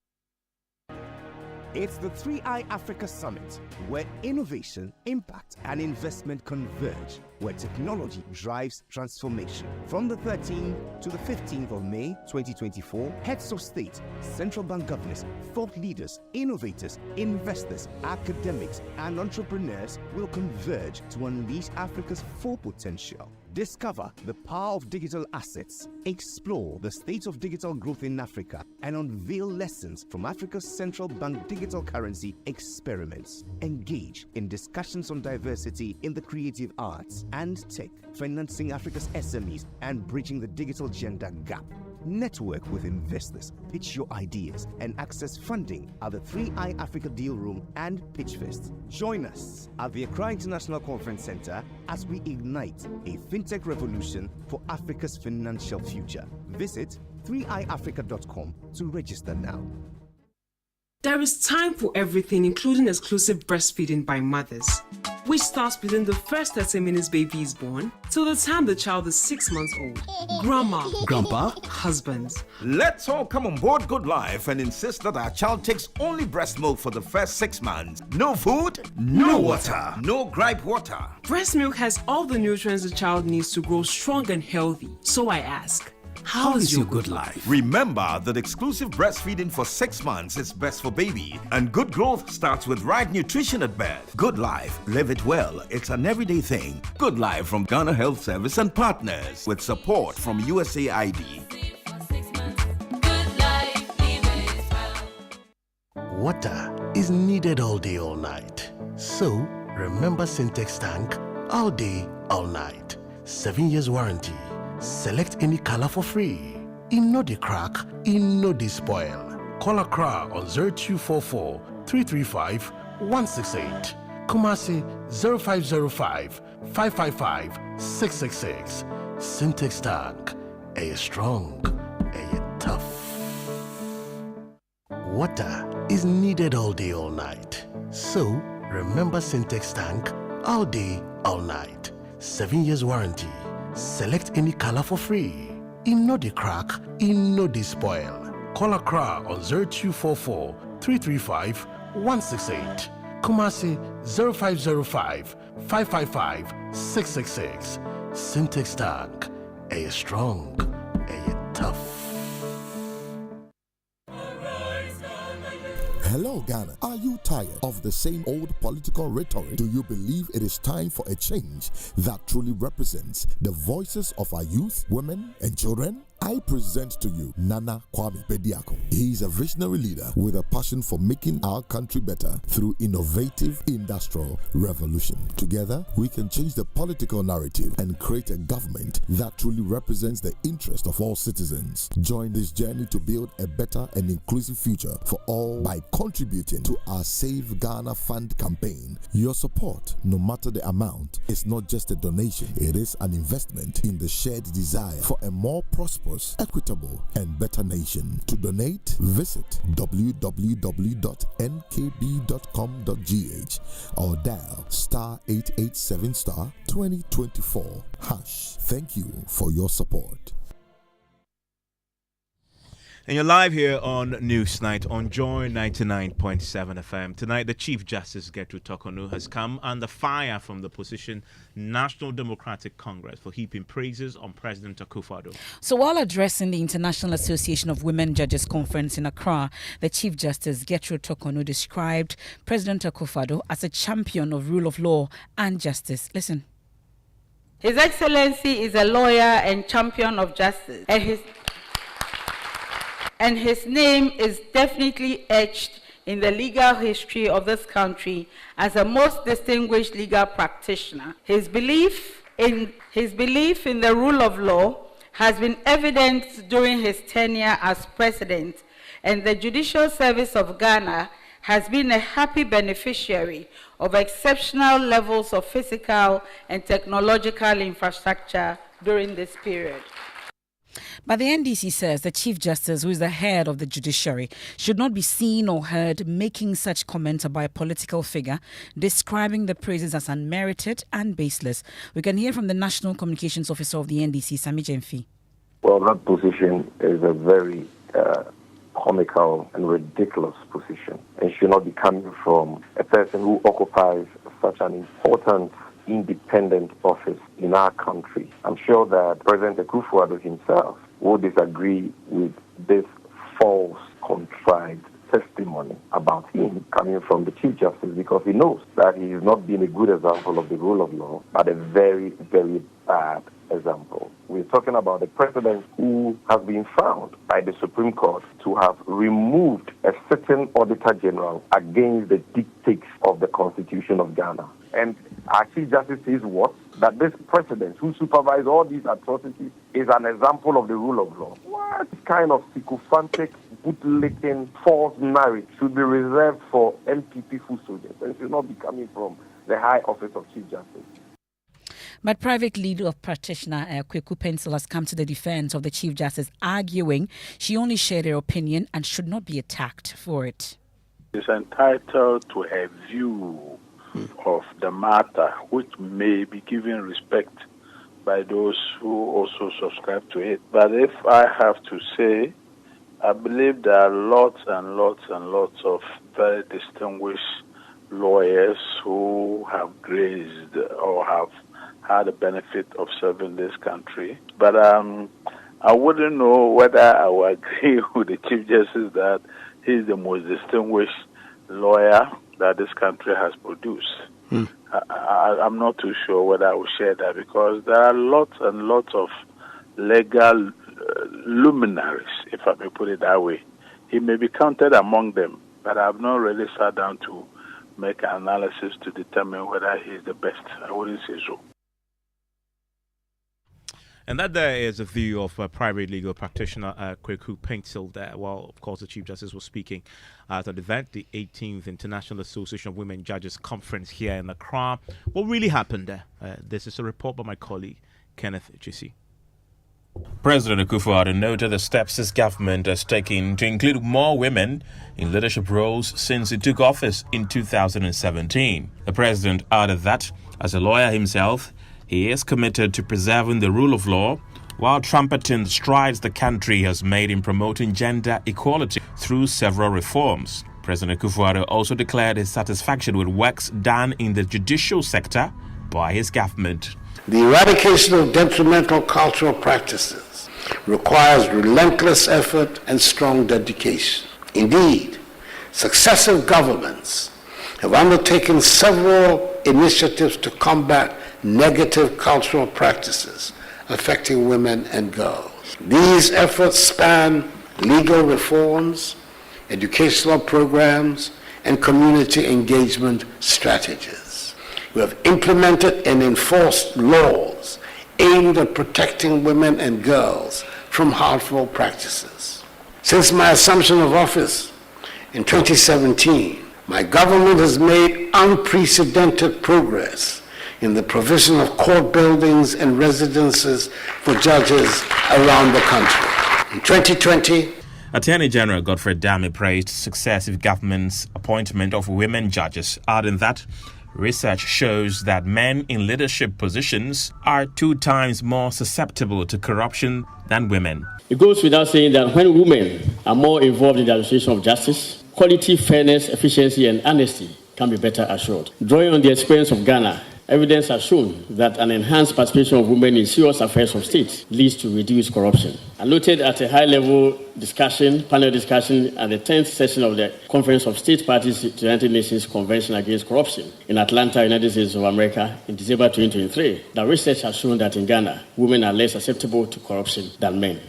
It's the 3i Africa Summit, where innovation, impact, and investment converge, where technology drives transformation. From the 13th to the 15th of May 2024, heads of state, central bank governors, thought leaders, innovators, investors, academics, and entrepreneurs will converge to unleash Africa's full potential. Discover the power of digital assets, explore the state of digital growth in Africa, and unveil lessons from Africa's central bank digital currency experiments. Engage in discussions on diversity in the creative arts and tech, financing Africa's SMEs, and bridging the digital gender gap. Network with investors, pitch your ideas, and access funding at the 3i Africa Deal Room and Pitch Fest. Join us at the Accra International Conference Center as we ignite a fintech revolution for Africa's financial future. Visit 3iafrica.com to register now. There is time for everything, including exclusive breastfeeding by mothers, which starts within the first 30 minutes baby is born till the time the child is 6 months old. Grandma, Grandpa, husbands. Let's all come on board Good Life and insist that our child takes only breast milk for the first 6 months. No food, no water, no gripe water. Breast milk has all the nutrients the child needs to grow strong and healthy. So I ask, how is your good life? Remember that exclusive breastfeeding for 6 months is best for baby, and good growth starts with right nutrition at birth. Good Life, live it well. It's an everyday thing. Good Life from Ghana Health Service and partners with support from USAID. Water is needed all day, all night. So remember Syntex tank all day, all night. 7 years warranty. Select any color for free. In no de crack, in no de spoil. Call Accra on 0244 335 168. Kumasi 0505 555 666. Syntex tank. A strong, a tough. Water is needed all day, all night. So remember Syntex tank all day, all night. 7 years warranty. Select any color for free. In no de crack, in no de spoil. Call Accra on 0244 335 168. Kumasi 0505 555 666. Syntex tank. A strong, a tough. Hello, Ghana. Are you tired of the same old political rhetoric? Do you believe it is time for a change that truly represents the voices of our youth, women, and children? I present to you Nana Kwame Bediako. He is a visionary leader with a passion for making our country better through innovative industrial revolution. Together, we can change the political narrative and create a government that truly represents the interest of all citizens. Join this journey to build a better and inclusive future for all by contributing to our Save Ghana Fund campaign. Your support, no matter the amount, is not just a donation. It is an investment in the shared desire for a more prosperous, equitable, and better nation. To donate, visit www.nkb.com.gh or dial *887 *2024 #. Thank you for your support. And you're live here on Newsnight on Joy 99.7 FM. Tonight, the Chief Justice, Gertrude Tokonu, has come under fire from the opposition National Democratic Congress for heaping praises on President Akufo-Addo. So while addressing the International Association of Women Judges Conference in Accra, the Chief Justice, Gertrude Tokonu, described President Akufo-Addo as a champion of rule of law and justice. Listen. His Excellency is a lawyer and champion of justice, and his name is definitely etched in the legal history of this country as a most distinguished legal practitioner. His belief in the rule of law has been evident during his tenure as president, and the Judicial Service of Ghana has been a happy beneficiary of exceptional levels of physical and technological infrastructure during this period. But the NDC says the Chief Justice, who is the head of the judiciary, should not be seen or heard making such comments by a political figure, describing the praises as unmerited and baseless. We can hear from the National Communications Officer of the NDC, Sami Jemfi. Well, that position is a very comical and ridiculous position, and should not be coming from a person who occupies such an important independent office in our country. I'm sure that President Akufo-Addo himself will disagree with this false, contrived testimony about him coming from the Chief Justice, because he knows that he has not been a good example of the rule of law, but a very, very bad example. We're talking about a president who has been found by the Supreme Court to have removed a certain Auditor General against the dictates of the Constitution of Ghana. And our Chief Justice says what? That this president who supervised all these atrocities is an example of the rule of law. What kind of sycophantic, bootlicking, false narrative should be reserved for MPP full soldiers and should not be coming from the high office of Chief Justice? But private legal practitioner Kweku Pencil has come to the defense of the Chief Justice, arguing she only shared her opinion and should not be attacked for it. Is entitled to a view of the matter, which may be given respect by those who also subscribe to it. But if I have to say, I believe there are lots and lots and lots of very distinguished lawyers who have graced or have had the benefit of serving this country. But I wouldn't know whether I would agree with the Chief Justice that he's the most distinguished lawyer that this country has produced. I'm not too sure whether I will share that, because there are lots and lots of legal luminaries, if I may put it that way. He may be counted among them, but I have not really sat down to make an analysis to determine whether he is the best. I wouldn't say so. And that there is a view of private legal practitioner Kweku Pencil there. Well, of course, the Chief Justice was speaking at an event, the 18th International Association of Women Judges Conference here in Accra. What really happened there? This is a report by my colleague, Kenneth Chisi. President Akufo-Addo noted the steps his government has taken to include more women in leadership roles since he took office in 2017. The president added that, as a lawyer himself, he is committed to preserving the rule of law while trumpeting the strides the country has made in promoting gender equality through several reforms. President Akufo-Addo also declared his satisfaction with works done in the judicial sector by his government. The eradication of detrimental cultural practices requires relentless effort and strong dedication. Indeed, successive governments have undertaken several initiatives to combat negative cultural practices affecting women and girls. These efforts span legal reforms, educational programs, and community engagement strategies. We have implemented and enforced laws aimed at protecting women and girls from harmful practices. Since my assumption of office in 2017, my government has made unprecedented progress in the provision of court buildings and residences for judges around the country. In 2020, Attorney General Godfrey Dame praised successive government's appointment of women judges, adding that research shows that men in leadership positions are 2 times more susceptible to corruption than women. It goes without saying that when women are more involved in the administration of justice, quality, fairness, efficiency, and honesty can be better assured. Drawing on the experience of Ghana, evidence has shown that an enhanced participation of women in serious affairs of state leads to reduced corruption. I noted at a high-level panel discussion at the 10th session of the Conference of State Parties to the United Nations Convention Against Corruption in Atlanta, United States of America in December 2023, that research has shown that in Ghana, women are less susceptible to corruption than men.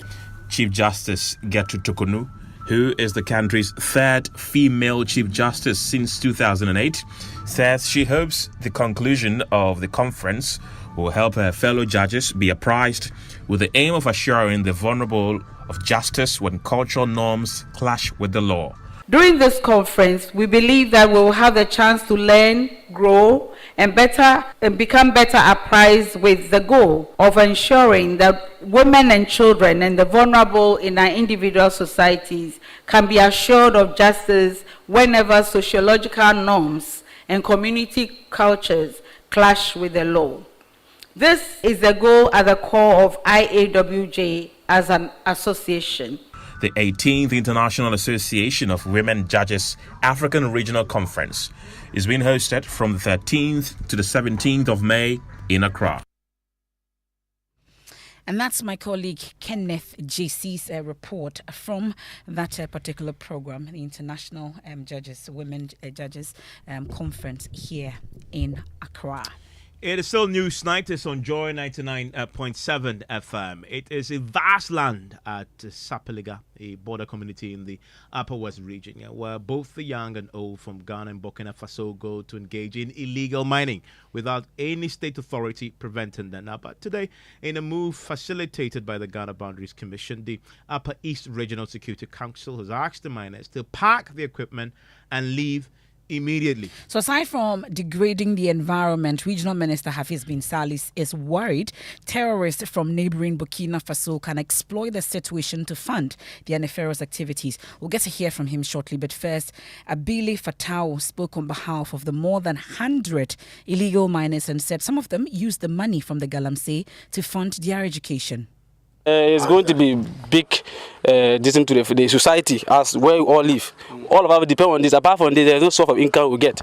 Chief Justice Gertrude Tokonu, who is the country's 3rd female Chief Justice since 2008, says she hopes the conclusion of the conference will help her fellow judges be apprised with the aim of assuring the vulnerable of justice when cultural norms clash with the law. During this conference, we believe that we will have the chance to learn, grow, and become better apprised with the goal of ensuring that women and children and the vulnerable in our individual societies can be assured of justice whenever sociological norms and community cultures clash with the law. This is the goal at the core of IAWJ as an association. The 18th International Association of Women Judges African Regional Conference is being hosted from the 13th to the 17th of May in Accra. And that's my colleague Kenneth JC's report from that particular program, the International Women Judges Conference here in Accra. It is still News Night. It's on Joy 99.7 FM. It is a vast land at Sapeliga, a border community in the Upper West region, where both the young and old from Ghana and Burkina Faso go to engage in illegal mining without any state authority preventing them. Now, but today, in a move facilitated by the Ghana Boundaries Commission, the Upper East Regional Security Council has asked the miners to pack the equipment and leave immediately. So aside from degrading the environment, Regional Minister Hafiz bin Salis is worried terrorists from neighboring Burkina Faso can exploit the situation to fund their nefarious activities. We'll get to hear from him shortly, but first, Abile Fatau spoke on behalf of the more than 100 illegal miners and said some of them use the money from the Galamsey to fund their education. It's going to be big distance to the society as where we all live. All of us depend on this. Apart from this, there's no source of income we get.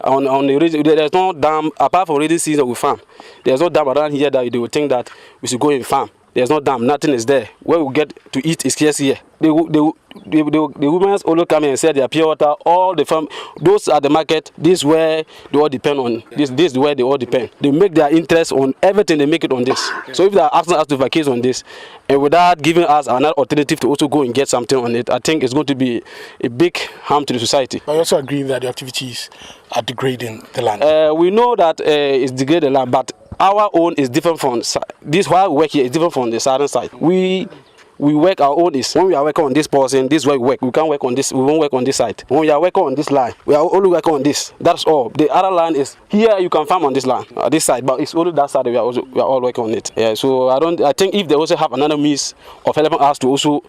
On the there's no dam apart from rainy season we farm. There's no dam around here that they will think that we should go and farm. There's no dam, nothing is there. Where we get to eat is scarce here. The women also come and sell their pure water. All the farm, those at the market. This is where they all depend on. This is where they all depend. They make their interest on everything. They make it on this. So if they are asking us to vacate on this, and without giving us another alternative to also go and get something on it, I think it's going to be a big harm to the society. I also agree that the activities are degrading the land. We know that it's degrading the land, but our own is different from this. Why we work here is different from the southern side. We work our own is when we are working on this portion, this is where we work. We can't work on this. We won't work on this side. When we are working on this line, we are only working on this. That's all. The other line is here. You can farm on this line, this side, but it's only that side. We are all working on it. Yeah. So I think if they also have another means of helping us to also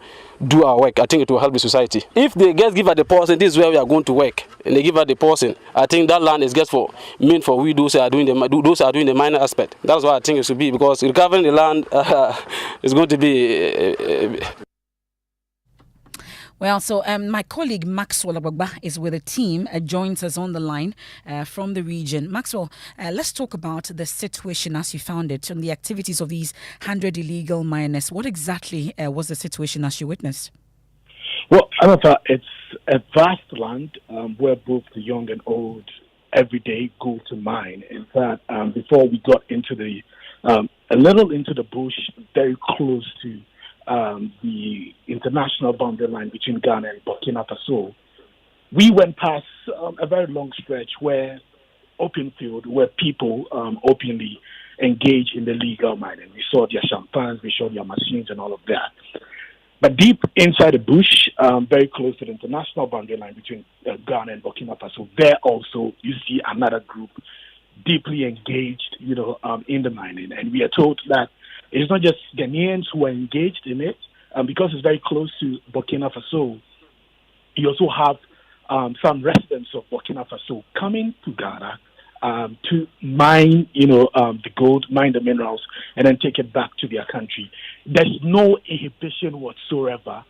do our work, I think it will help the society. If they just give us the portion, this is where we are going to work, and they give us the portion, I think that land is just meant for we those are doing the minor aspect. That's why I think it should be, because recovering the land is going to be. Well, so my colleague Maxwell Abagba is with the team, joins us on the line from the region. Maxwell, let's talk about the situation as you found it and the activities of these 100 illegal miners. What exactly was the situation as you witnessed? Well, Emefa, it's a vast land where both the young and old every day go to mine. In fact, before we got into a little into the bush, very close to the international boundary line between Ghana and Burkina Faso, we went past a very long stretch where open field, where people openly engage in the legal mining. We saw their champagnes, we saw their machines and all of that. But deep inside the bush, very close to the international boundary line between Ghana and Burkina Faso, there also you see another group deeply engaged, in the mining. And we are told that it's not just Ghanaians who are engaged in it, because it's very close to Burkina Faso. You also have some residents of Burkina Faso coming to Ghana to mine, the gold, mine the minerals, and then take it back to their country. There's no inhibition whatsoever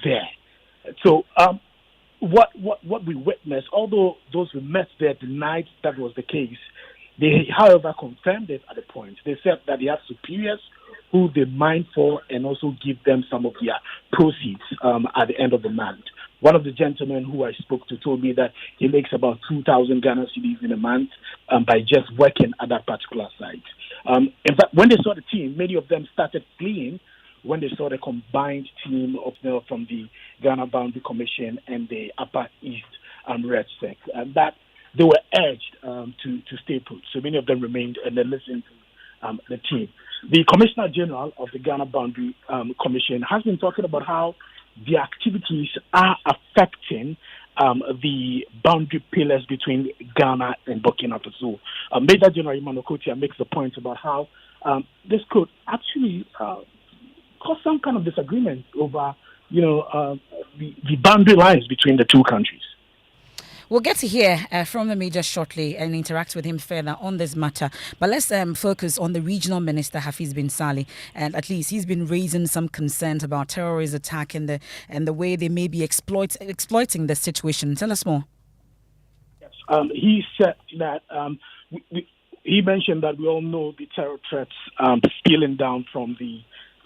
there. So what we witnessed, although those who met there denied that was the case, they, however, confirmed it at a point. They said that they have superiors who they mine for and also give them some of their proceeds at the end of the month. One of the gentlemen who I spoke to told me that he makes about 2,000 Ghana cedis in a month by just working at that particular site. In fact, when they saw the team, many of them started fleeing when they saw the combined team of from the Ghana Boundary Commission and the Upper East Red Sec, and that they were urged to stay put. So many of them remained and they listened to the team. The Commissioner General of the Ghana Boundary Commission has been talking about how the activities are affecting the boundary pillars between Ghana and Burkina Faso. Major General Imano Kotia makes the point about how this could actually cause some kind of disagreement over, the boundary lines between the two countries. We'll get to hear from the Major shortly and interact with him further on this matter. But let's focus on the regional minister, Hafiz bin Salih. And at least he's been raising some concerns about terrorist attack and the way they may be exploiting the situation. Tell us more. Yes. He said that he mentioned that we all know the terror threats spilling down from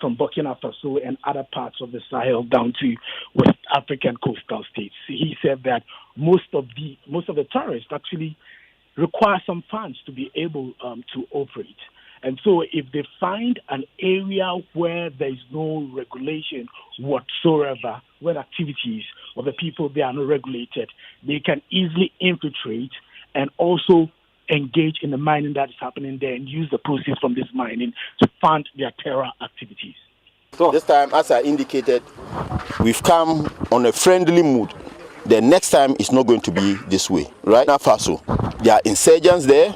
Burkina Faso and other parts of the Sahel down to West African coastal states. He said that most of the terrorists actually require some funds to be able to operate. And so if they find an area where there is no regulation whatsoever, where activities of the people there are not regulated, they can easily infiltrate and also engage in the mining that is happening there and use the proceeds from this mining to fund their terror activities. So this time, as I indicated, we've come on a friendly mood. The next time is not going to be this way. Right now, Faso, there are insurgents there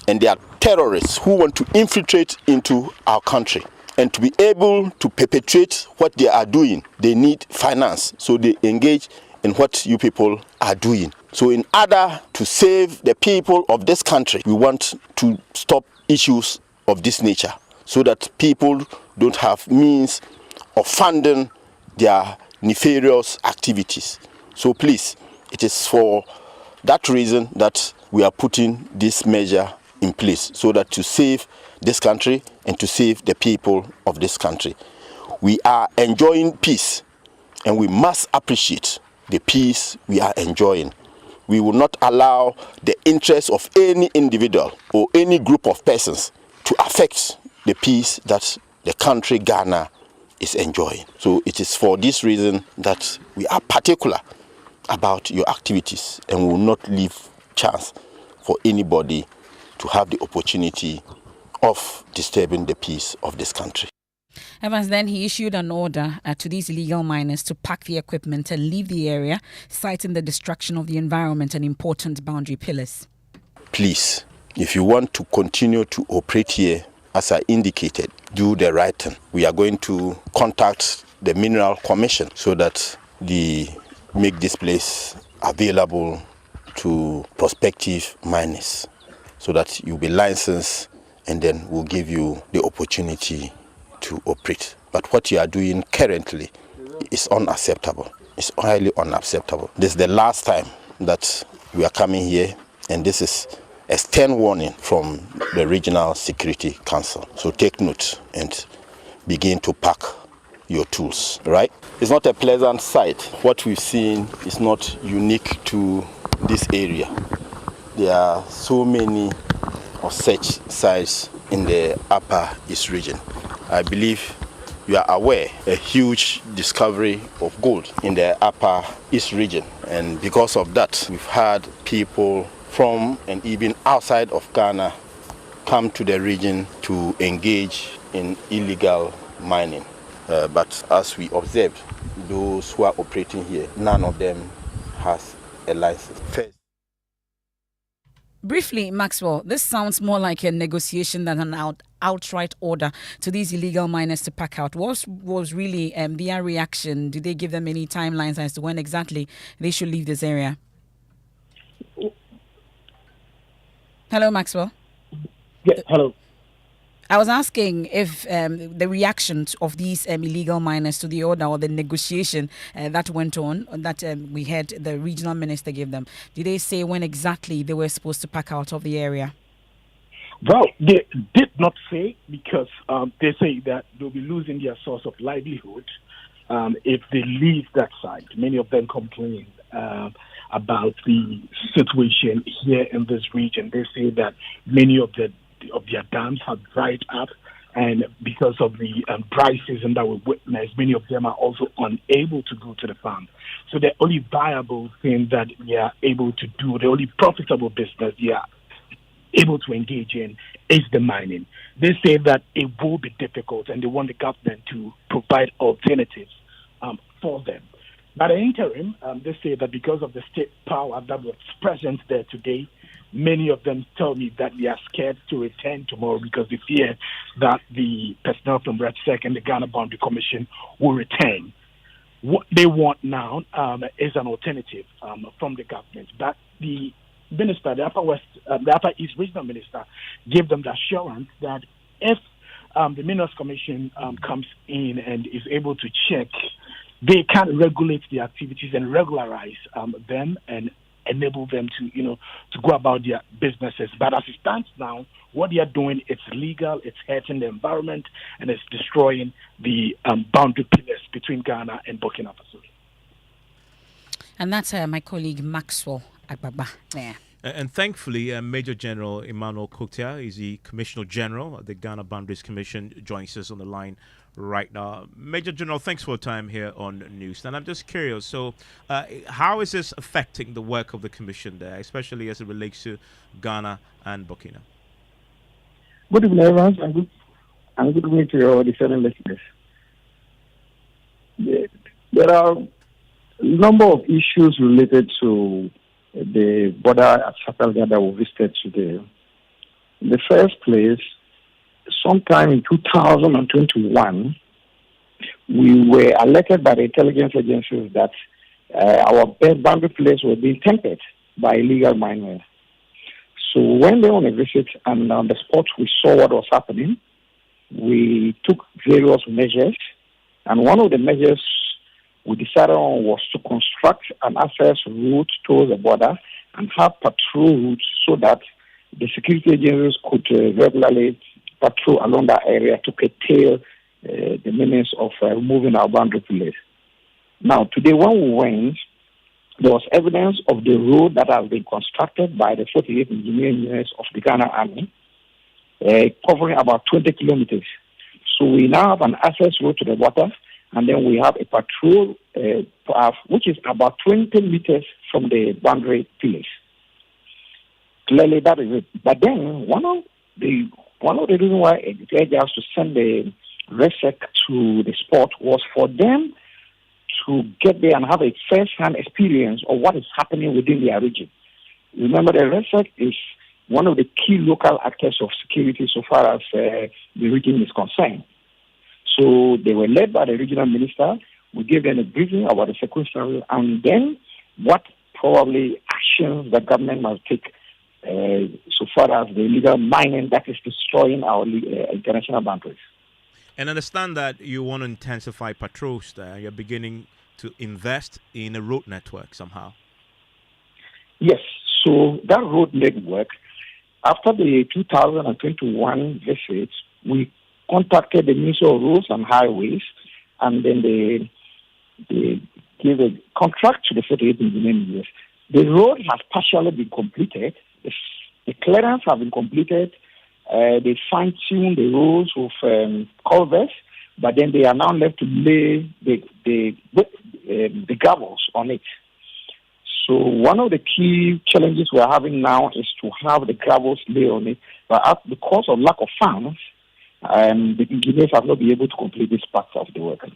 and there are terrorists who want to infiltrate into our country. And to be able to perpetrate what they are doing, they need finance. So they engage in what you people are doing. So in order to save the people of this country, we want to stop issues of this nature so that people don't have means of funding their nefarious activities. So please, it is for that reason that we are putting this measure in place so that to save this country and to save the people of this country. We are enjoying peace and we must appreciate the peace we are enjoying. We will not allow the interests of any individual or any group of persons to affect the peace that the country Ghana is enjoying. So it is for this reason that we are particular about your activities and we will not leave chance for anybody to have the opportunity of disturbing the peace of this country. Evans, then he issued an order to these illegal miners to pack the equipment and leave the area, citing the destruction of the environment and important boundary pillars. Please, if you want to continue to operate here, as I indicated, do the right thing. We are going to contact the Mineral Commission so that they make this place available to prospective miners so that you'll be licensed and then we'll give you the opportunity to operate. But what you are doing currently is unacceptable. It's highly unacceptable. This is the last time that we are coming here, and this is a stern warning from the Regional Security Council. So take note and begin to pack your tools, right? It's not a pleasant sight. What we've seen is not unique to this area. There are so many of such sites in the Upper East region. I believe you are aware a huge discovery of gold in the Upper East region. And because of that, we've had people from and even outside of Ghana come to the region to engage in illegal mining. But as we observed, those who are operating here, none of them has a license. First. Briefly, Maxwell, this sounds more like a negotiation than an outright order to these illegal miners to pack out. What was really their reaction? Did they give them any timelines as to when exactly they should leave this area? Hello, Maxwell. Yeah, hello. I was asking if the reaction of these illegal miners to the order or the negotiation that went on, that we heard the regional minister give them. Did they say when exactly they were supposed to pack out of the area? Well, they did not say because they say that they'll be losing their source of livelihood if they leave that site. Many of them complain about the situation here in this region. They say that many of their dams have dried up, and because of the dry season that we witnessed, many of them are also unable to go to the farm. So the only viable thing that they are able to do, the only profitable business they are able to engage in is the mining. They say that it will be difficult and they want the government to provide alternatives for them. But in the interim, they say that because of the state power that was present there today, many of them tell me that they are scared to return tomorrow because they fear that the personnel from REPSEC and the Ghana Boundary Commission will return. What they want now is an alternative from the government. But the minister, the Upper East Regional Minister, gave them the assurance that if the Minerals Commission comes in and is able to check, they can regulate the activities and regularize them and enable them to go about their businesses. But as it stands now, what they are doing, it's illegal, it's hurting the environment, and it's destroying the boundary pillars between Ghana and Burkina Faso. And that's my colleague Maxwell Agbaba there. And thankfully, Major General Emmanuel Kotia is the Commissioner General of the Ghana Boundaries Commission, joins us on the line right now. Major General, thanks for your time here on News. And I'm just curious, so how is this affecting the work of the Commission there, especially as it relates to Ghana and Burkina? Good evening, everyone, and good evening to your discerning listeners. There are a number of issues related to the border at Sakalga that we visited today. In the first place, sometime in 2021, we were alerted by the intelligence agencies that our boundary place was being tempered by illegal miners. So we went there on a visit, and on the spot we saw what was happening. We took various measures, and one of the measures we decided on was to construct an access route towards the border and have patrol routes so that the security agencies could regularly patrol along that area to curtail the means of removing our boundary pillars. Now, today when we went, there was evidence of the road that has been constructed by the 48 engineering units of the Ghana Army, covering about 20 kilometers. So we now have an access road to the water, and then we have a patrol path, which is about 20 meters from the boundary pillars. Clearly, that is it. But then, one of the reasons why it urged us to send the RESEC to the spot was for them to get there and have a first-hand experience of what is happening within their region. Remember, the RESEC is one of the key local actors of security so far as the region is concerned. So they were led by the regional minister. We gave them a briefing about the sequential and then what probably actions the government must take so far as the illegal mining that is destroying our international boundaries. And understand that you want to intensify patrols there. You're beginning to invest in a road network somehow. Yes. So that road network, after the 2021 visit, we contacted the Ministry of Roads and Highways, and then they gave a contract to the 48 engineering. The road has partially been completed. The clearance have been completed. They fine-tuned the roads with culverts, but then they are now left to lay the gravels on it. So one of the key challenges we are having now is to have the gravels lay on it, but because of lack of funds, the engineers have not been able to complete this part of the work.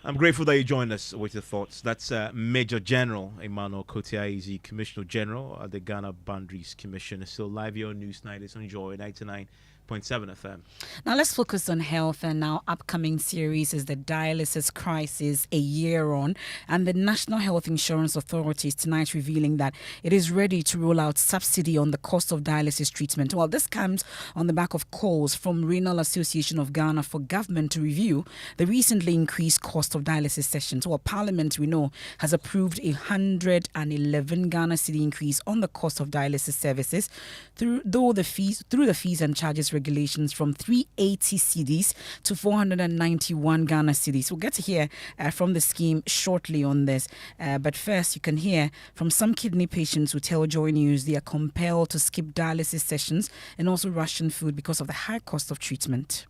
I'm grateful that you joined us with your thoughts. That's Major General Emmanuel Kotia, is the Commissioner General at the Ghana Boundaries Commission. It's still live here on Newsnight. It's on Joy 99.7 FM. Now let's focus on health, and our upcoming series is the dialysis crisis a year on, and the National Health Insurance Authority is tonight revealing that it is ready to roll out subsidy on the cost of dialysis treatment. Well, this comes on the back of calls from Renal Association of Ghana for government to review the recently increased cost of dialysis sessions. Well, Parliament, we know, has approved 111 Ghana cedi increase on the cost of dialysis services through the fees and charges regulations from 380 cedis to 491 Ghana cedis. We'll get to hear from the scheme shortly on this. But first, you can hear from some kidney patients who tell Joy News they are compelled to skip dialysis sessions and also ration food because of the high cost of treatment.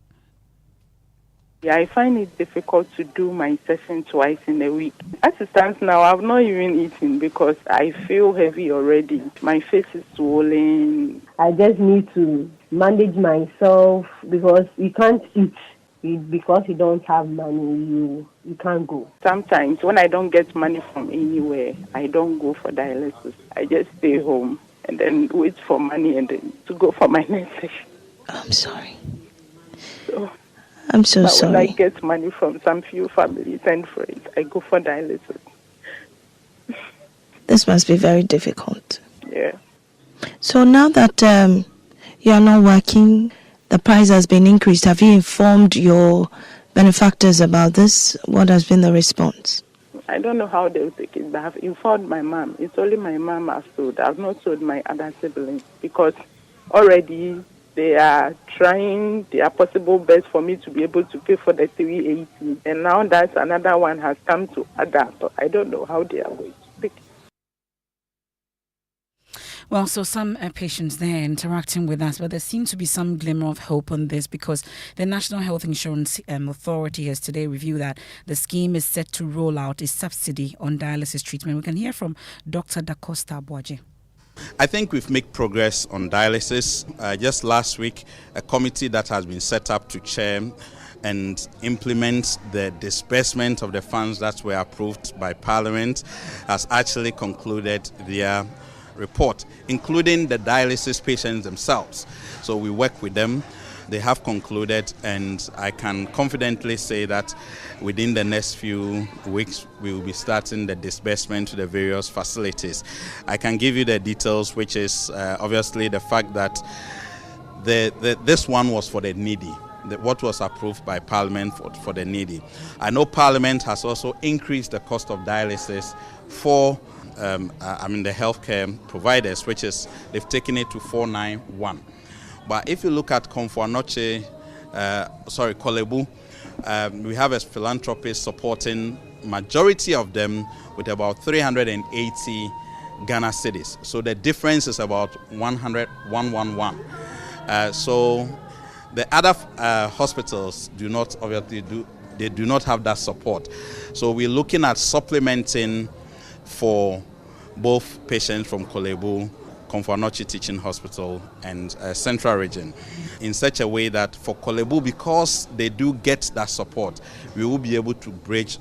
Yeah, I find it difficult to do my session twice in a week. As it stands now, I've not even eaten because I feel heavy already. My face is swollen. I just need to manage myself because you can't eat because you don't have money, you can't go. Sometimes when I don't get money from anywhere, I don't go for dialysis. I just stay home and then wait for money and then to go for my next session. I'm sorry. So, I'm so but sorry. When I get money from some few families and friends, I go for dialysis. This must be very difficult. Yeah. So now that you are not working, the price has been increased. Have you informed your benefactors about this? What has been the response? I don't know how they'll take it, but I've informed my mom. It's only my mom I've told. I've not told my other siblings because already they are trying their possible best for me to be able to pay for the 380. And now that another one has come to adapt. I don't know how they are going to take it. Well, so some patients there interacting with us, but there seems to be some glimmer of hope on this because the National Health Insurance Authority has today reviewed that the scheme is set to roll out a subsidy on dialysis treatment. We can hear from Dr. Da Costa Boaje. I think we've made progress on dialysis. Just last week, a committee that has been set up to chair and implement the disbursement of the funds that were approved by Parliament has actually concluded their report, including the dialysis patients themselves. So we work with them. They have concluded, and I can confidently say that within the next few weeks, we will be starting the disbursement to the various facilities. I can give you the details, which is obviously the fact that this one was for the needy. What was approved by Parliament for the needy. I know Parliament has also increased the cost of dialysis for the healthcare providers, which is they've taken it to 491. But if you look at Kolebu, we have a philanthropist supporting majority of them with about 380 Ghana cedis. So the difference is about 111. So the other hospitals do not have that support. So we're looking at supplementing for both patients from Kolebu, Komfo Teaching Hospital and Central Region in such a way that for Kolebu, because they do get that support, we will be able to bridge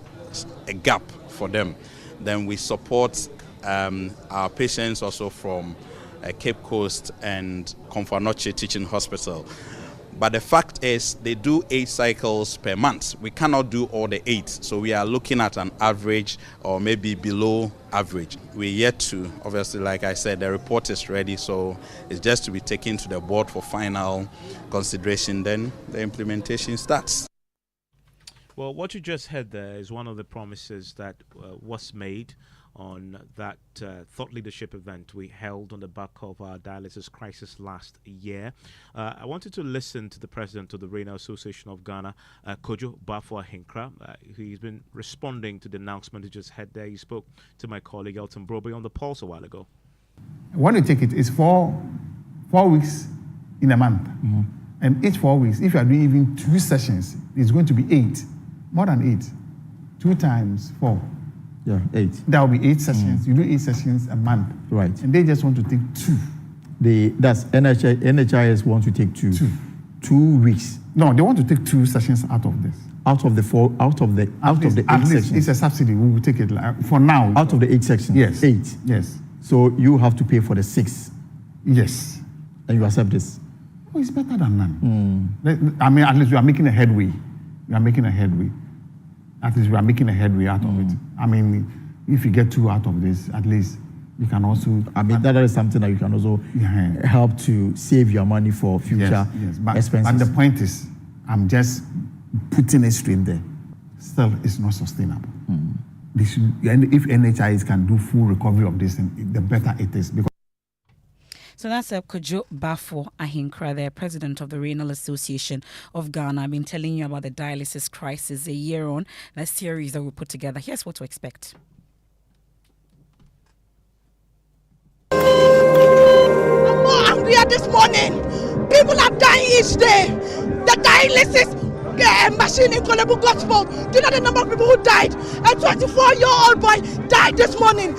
a gap for them. Then we support our patients also from Cape Coast and Komfo Teaching Hospital. But the fact is, they do 8 cycles per month. We cannot do all the 8. So we are looking at an average or maybe below average. We're yet to, obviously, like I said, the report is ready. So it's just to be taken to the board for final consideration. Then the implementation starts. Well, what you just heard there is one of the promises that was made on that thought leadership event we held on the back of our dialysis crisis last year. I wanted to listen to the president of the Renal Association of Ghana, Kojo Bafo Ahinkra. He's been responding to the announcement you just had there. He spoke to my colleague Elton Broby on the Pulse a while ago. When you take it, it's 4 weeks in a month. Mm-hmm. And each 4 weeks, if you are doing even 2 sessions, it's going to be 8, more than 8. 2 times 4. Yeah, 8. That will be 8 sessions. You do 8 sessions a month. Right. And they just want to take 2. That's NHIS wants to take 2. 2 weeks. No, they want to take 2 sessions out of this. Out of the 8 sections. It's a subsidy. We will take it for now. Out of the 8 sections. Yes. 8. Yes. So you have to pay for the 6. Yes. And you accept this. Oh, it's better than none. I mean, at least we are making a headway. At least we are making a headway out of it. I mean, if you get 2 out of this, at least you can also... I mean, that is something that you can also help to save your money for future expenses. But the point is, I'm just putting it straight there. Still, it's not sustainable. And if NHIS can do full recovery of this, the better it is. Because So that's Kojo Bafo Ahinkra, the president of the Renal Association of Ghana. I've been telling you about the dialysis crisis a year on, that series that we put together. Here's what to expect. I'm more angrier this morning. People are dying each day. The dialysis machine in Kolebu Gospel. Do you know the number of people who died? A 24-year-old boy died this morning.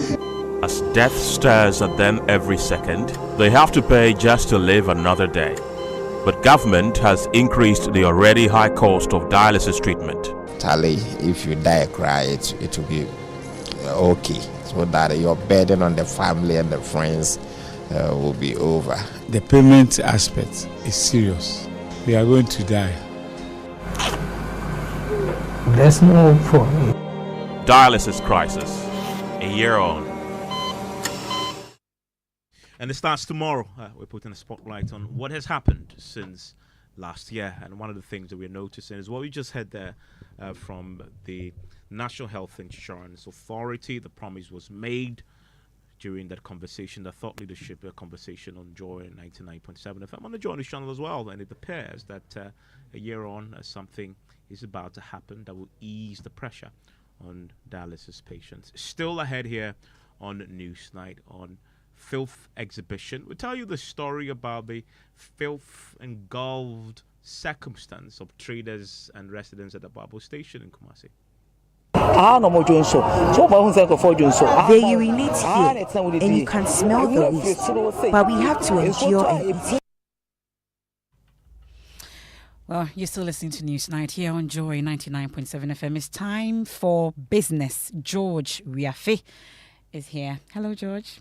As death stares at them every second, they have to pay just to live another day. but government has increased the already high cost of dialysis treatment. Charlie, if you die, cry, it will be okay, so that your burden on the family and the friends will be over. The payment aspect is serious. We are going to die. There's no hope for me. Dialysis crisis, a year on. And it starts tomorrow. We're putting a spotlight on what has happened since last year. And one of the things that we're noticing is what we just heard there from the National Health Insurance Authority. The promise was made during that conversation, the thought leadership conversation on Joy 99.7 FM on the Joy News channel as well. And it appears that a year on, something is about to happen that will ease the pressure on dialysis patients. Still ahead here on Newsnight on Filth Exhibition. We'll tell you the story about the filth-engulfed circumstance of traders and residents at the Apawu station in Kumasi. They urinate here, and you can smell the waste, but we have to endure and eat. Well, you're still listening to Newsnight here on Joy 99.7 FM. It's time for business. George Riafe is here. Hello, George.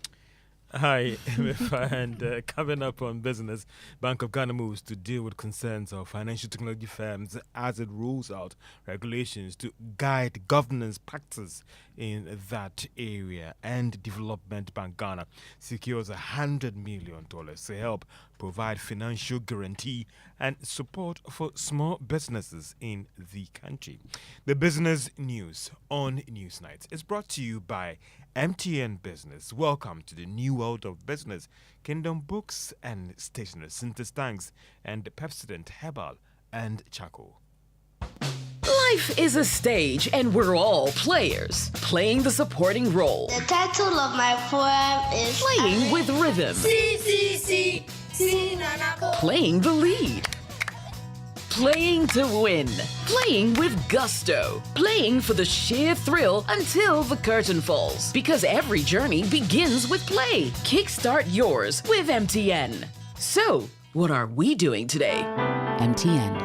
Hi, Emefa, and coming up on business, Bank of Ghana moves to deal with concerns of financial technology firms as it rules out regulations to guide governance practice in that area. And Development Bank Ghana secures $100 million to help provide financial guarantee and support for small businesses in the country. The business news on Newsnight is brought to you by MTN Business. Welcome to the new world of business. Kingdom Books and Stationery, Sintex Tanks, and Pepsodent Herbal and Charcoal. Life is a stage, and we're all players, playing the supporting role. The title of my poem is Playing with rhythm. Playing the lead. Playing to win. Playing with gusto. Playing for the sheer thrill until the curtain falls. Because every journey begins with play. Kickstart yours with MTN. So, what are we doing today? MTN.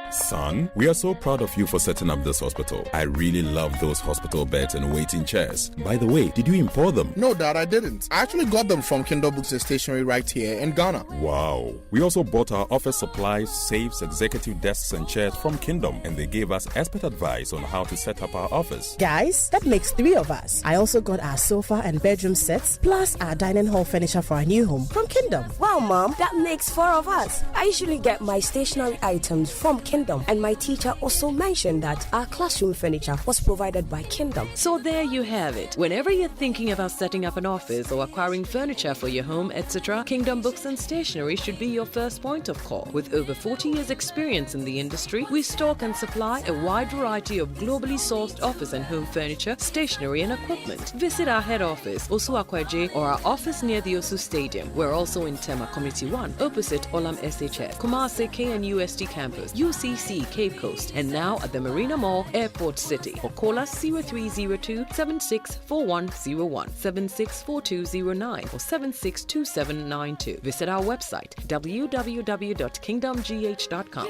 Son, we are so proud of you for setting up this hospital. I really love those hospital beds and waiting chairs. By the way, did you import them? No, Dad, I didn't. I actually got them from Kingdom Books and Stationery right here in Ghana. Wow. We also bought our office supplies, safes, executive desks and chairs from Kingdom, and they gave us expert advice on how to set up our office. Guys, that makes 3 of us. I also got our sofa and bedroom sets, plus our dining hall furniture for our new home from Kingdom. Wow, Mom, that makes 4 of us. I usually get my stationery items from Kingdom, and my teacher also mentioned that our classroom furniture was provided by Kingdom. So there you have it. Whenever you're thinking about setting up an office or acquiring furniture for your home, etc., Kingdom Books and Stationery should be your first point of call. With over 40 years experience in the industry, we stock and supply a wide variety of globally sourced office and home furniture, stationery and equipment. Visit our head office, Osu Akwaje, or our office near the Osu Stadium. We're also in Tema Community 1, opposite Olam SHS, Kumasi KNUST campus, UCC Cape Coast, and now at the Marina Mall, Airport City. Or call us 0302 764101, 764209, or 762792. Visit our website www.kingdomgh.com.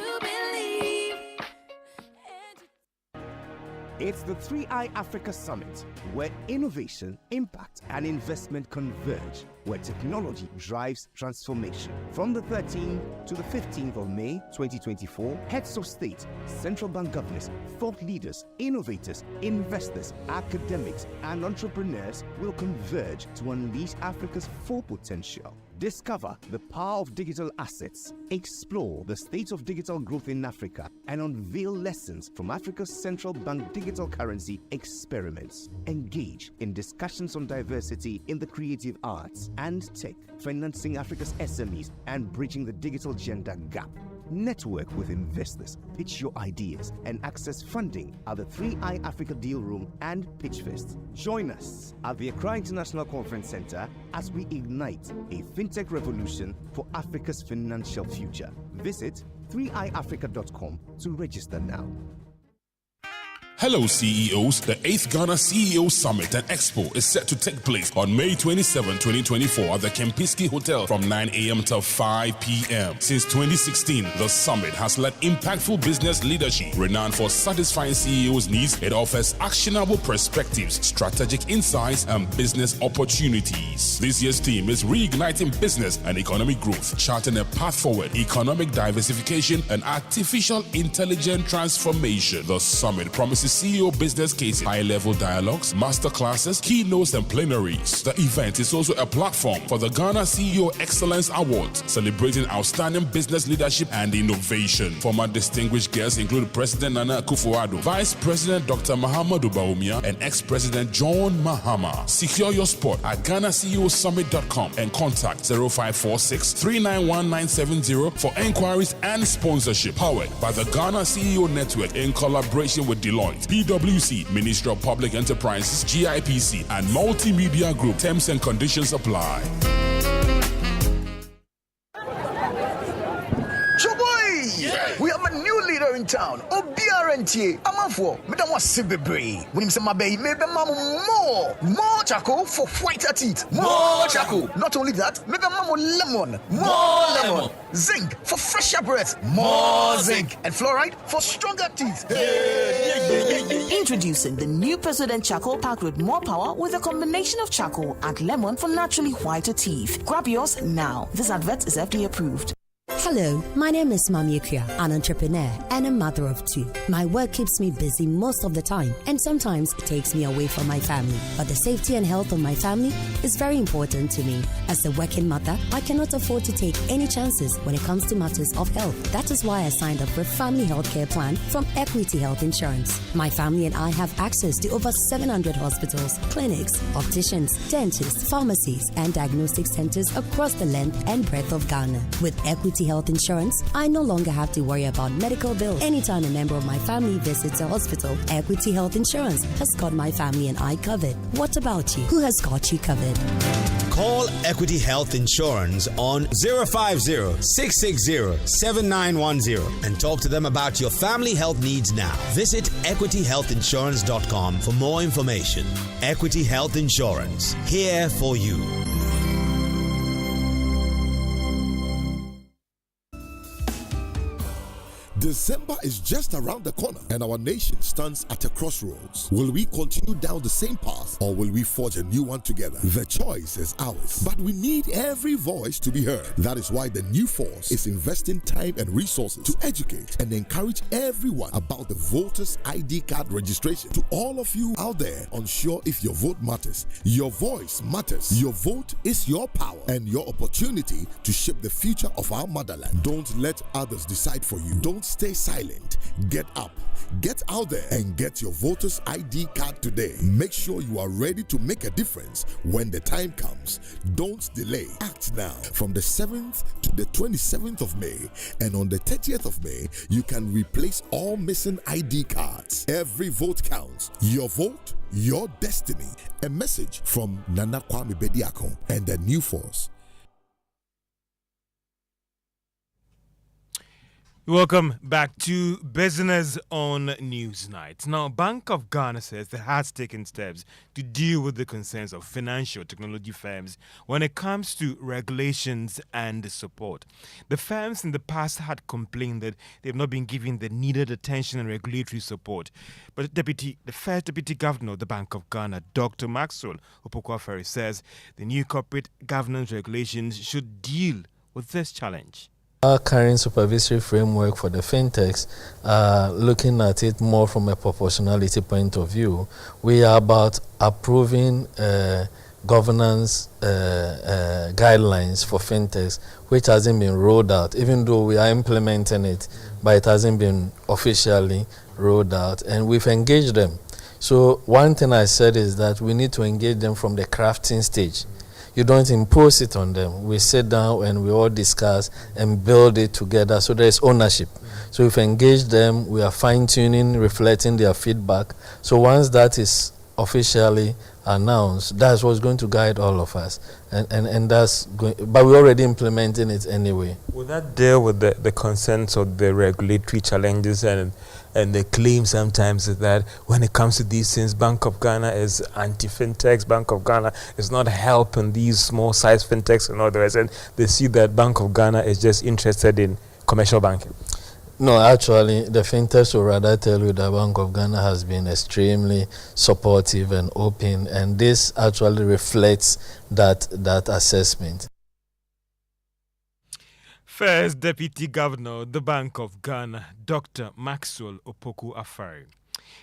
It's the 3i Africa Summit, where innovation, impact, and investment converge, where technology drives transformation. From the 13th to the 15th of May 2024, heads of state, central bank governors, thought leaders, innovators, investors, academics, and entrepreneurs will converge to unleash Africa's full potential. Discover the power of digital assets, explore the state of digital growth in Africa, and unveil lessons from Africa's central bank digital currency experiments. Engage in discussions on diversity in the creative arts and tech, financing Africa's SMEs, and bridging the digital gender gap. Network with investors, pitch your ideas, and access funding at the 3i Africa Deal Room and Pitchfest. Join us at the Accra International Conference Center as we ignite a fintech revolution for Africa's financial future. Visit 3iafrica.com to register now. Hello CEOs, the 8th Ghana CEO Summit and Expo is set to take place on May 27, 2024 at the Kempinski Hotel from 9 a.m. till 5 p.m. Since 2016, the summit has led impactful business leadership. Renowned for satisfying CEOs' needs, it offers actionable perspectives, strategic insights, and business opportunities. This year's theme is reigniting business and economic growth, charting a path forward, economic diversification, and artificial intelligence transformation. The summit promises CEO business cases, high-level dialogues, masterclasses, keynotes, and plenaries. The event is also a platform for the Ghana CEO Excellence Awards, celebrating outstanding business leadership and innovation. Former distinguished guests include President Nana Akufo-Addo, Vice President Dr. Mahamudu Bawumia, and ex-President John Mahama. Secure your spot at GhanaCEOSummit.com and contact 0546 391 970 for enquiries and sponsorship. Powered by the Ghana CEO Network in collaboration with Deloitte, PwC, Ministry of Public Enterprises, GIPC, and Multimedia Group. Terms and conditions apply. We have a new leader in town. OBRNT. Amanfo. Madam was Sibebre. When him say my baby, maybe more charcoal for whiter teeth. More charcoal. Not only that, maybe lemon. More lemon. Zinc for fresher breath. More zinc. And fluoride for stronger teeth. Introducing the new President Charcoal pack with more power with a combination of charcoal and lemon for naturally whiter teeth. Grab yours now. This advert is FDA approved. Hello, my name is Mami Akuya, an entrepreneur and a mother of two. My work keeps me busy most of the time, and sometimes it takes me away from my family. But the safety and health of my family is very important to me. As a working mother, I cannot afford to take any chances when it comes to matters of health. That is why I signed up for a family healthcare plan from Equity Health Insurance. My family and I have access to over 700 hospitals, clinics, opticians, dentists, pharmacies, and diagnostic centers across the length and breadth of Ghana. With Equity Health Insurance, I no longer have to worry about medical bills. Anytime a member of my family visits a hospital, Equity Health Insurance has got my family and I covered. What about you? Who has got you covered? Call Equity Health Insurance on 050-660-7910 and talk to them about your family health needs now. Visit equityhealthinsurance.com for more information. Equity Health Insurance, here for you. December is just around the corner and our nation stands at a crossroads. Will we continue down the same path or will we forge a new one together? The choice is ours, but we need every voice to be heard. That is why the New Force is investing time and resources to educate and encourage everyone about the voters' ID card registration. To all of you out there unsure if your vote matters, your voice matters. Your vote is your power and your opportunity to shape the future of our motherland. Don't let others decide for you. Don't stay silent. Get up, get out there, and get your voter's ID card today. Make sure you are ready to make a difference when the time comes. Don't delay. Act now. From the 7th to the 27th of May, and on the 30th of May, you can replace all missing ID cards. Every vote counts. Your vote, your destiny. A message from Nana Kwame Bediako and the New Force. Welcome back to Business on Newsnight. Now, Bank of Ghana says it has taken steps to deal with the concerns of financial technology firms when it comes to regulations and support. The firms in the past had complained that they have not been given the needed attention and regulatory support. But the first Deputy Governor of the Bank of Ghana, Dr. Maxwell Opoku-Afare, says the new corporate governance regulations should deal with this challenge. Our current supervisory framework for the fintechs, looking at it more from a proportionality point of view, we are about approving governance guidelines for fintechs, which hasn't been rolled out, even though we are implementing it, but it hasn't been officially rolled out, and we've engaged them. So one thing I said is that we need to engage them from the crafting stage. You don't impose it on them. We sit down and we all discuss and build it together, so there is ownership. So we've engaged them, we are fine-tuning, reflecting their feedback. So once that is officially announced, that's what's going to guide all of us. And that's going, but we're already implementing it anyway. Will that deal with the concerns of the regulatory challenges and And the claim sometimes is that when it comes to these things, Bank of Ghana is anti-fintechs. Bank of Ghana is not helping these small-sized fintechs and others. And they see that Bank of Ghana is just interested in commercial banking. No, actually, the fintechs will rather tell you the Bank of Ghana has been extremely supportive and open, and this actually reflects that assessment. First Deputy Governor of the Bank of Ghana, Dr. Maxwell Opoku Afari.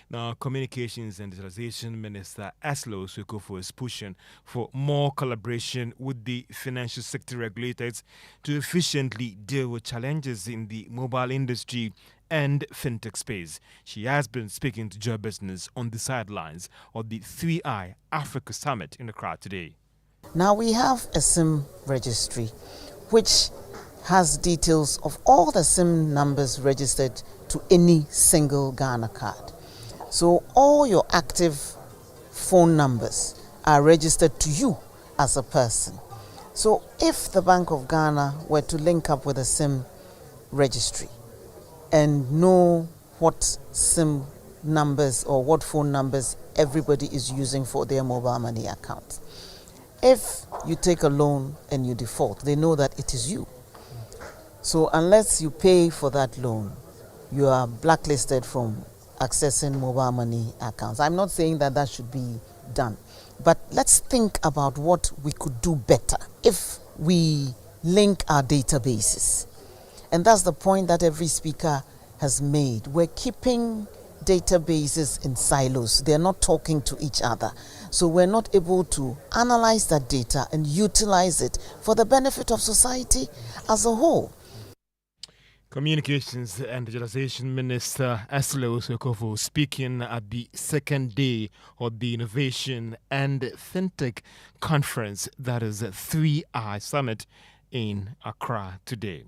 Now, Communications and Digitalization Minister Aslo Sukofo is pushing for more collaboration with the financial sector regulators to efficiently deal with challenges in the mobile industry and fintech space. She has been speaking to Joy Business on the sidelines of the 3i Africa Summit in Accra today. Now we have a SIM registry which has details of all the SIM numbers registered to any single Ghana card. So all your active phone numbers are registered to you as a person. So if the Bank of Ghana were to link up with a SIM registry and know what SIM numbers or what phone numbers everybody is using for their mobile money account, if you take a loan and you default, they know that it is you. So unless you pay for that loan, you are blacklisted from accessing mobile money accounts. I'm not saying that that should be done, but let's think about what we could do better if we link our databases. And that's the point that every speaker has made. We're keeping databases in silos. They're not talking to each other. So we're not able to analyze that data and utilize it for the benefit of society as a whole. Communications and Digitalization Minister Aslo Sokofo speaking at the second day of the Innovation and Fintech Conference, that is a 3i Summit in Accra today.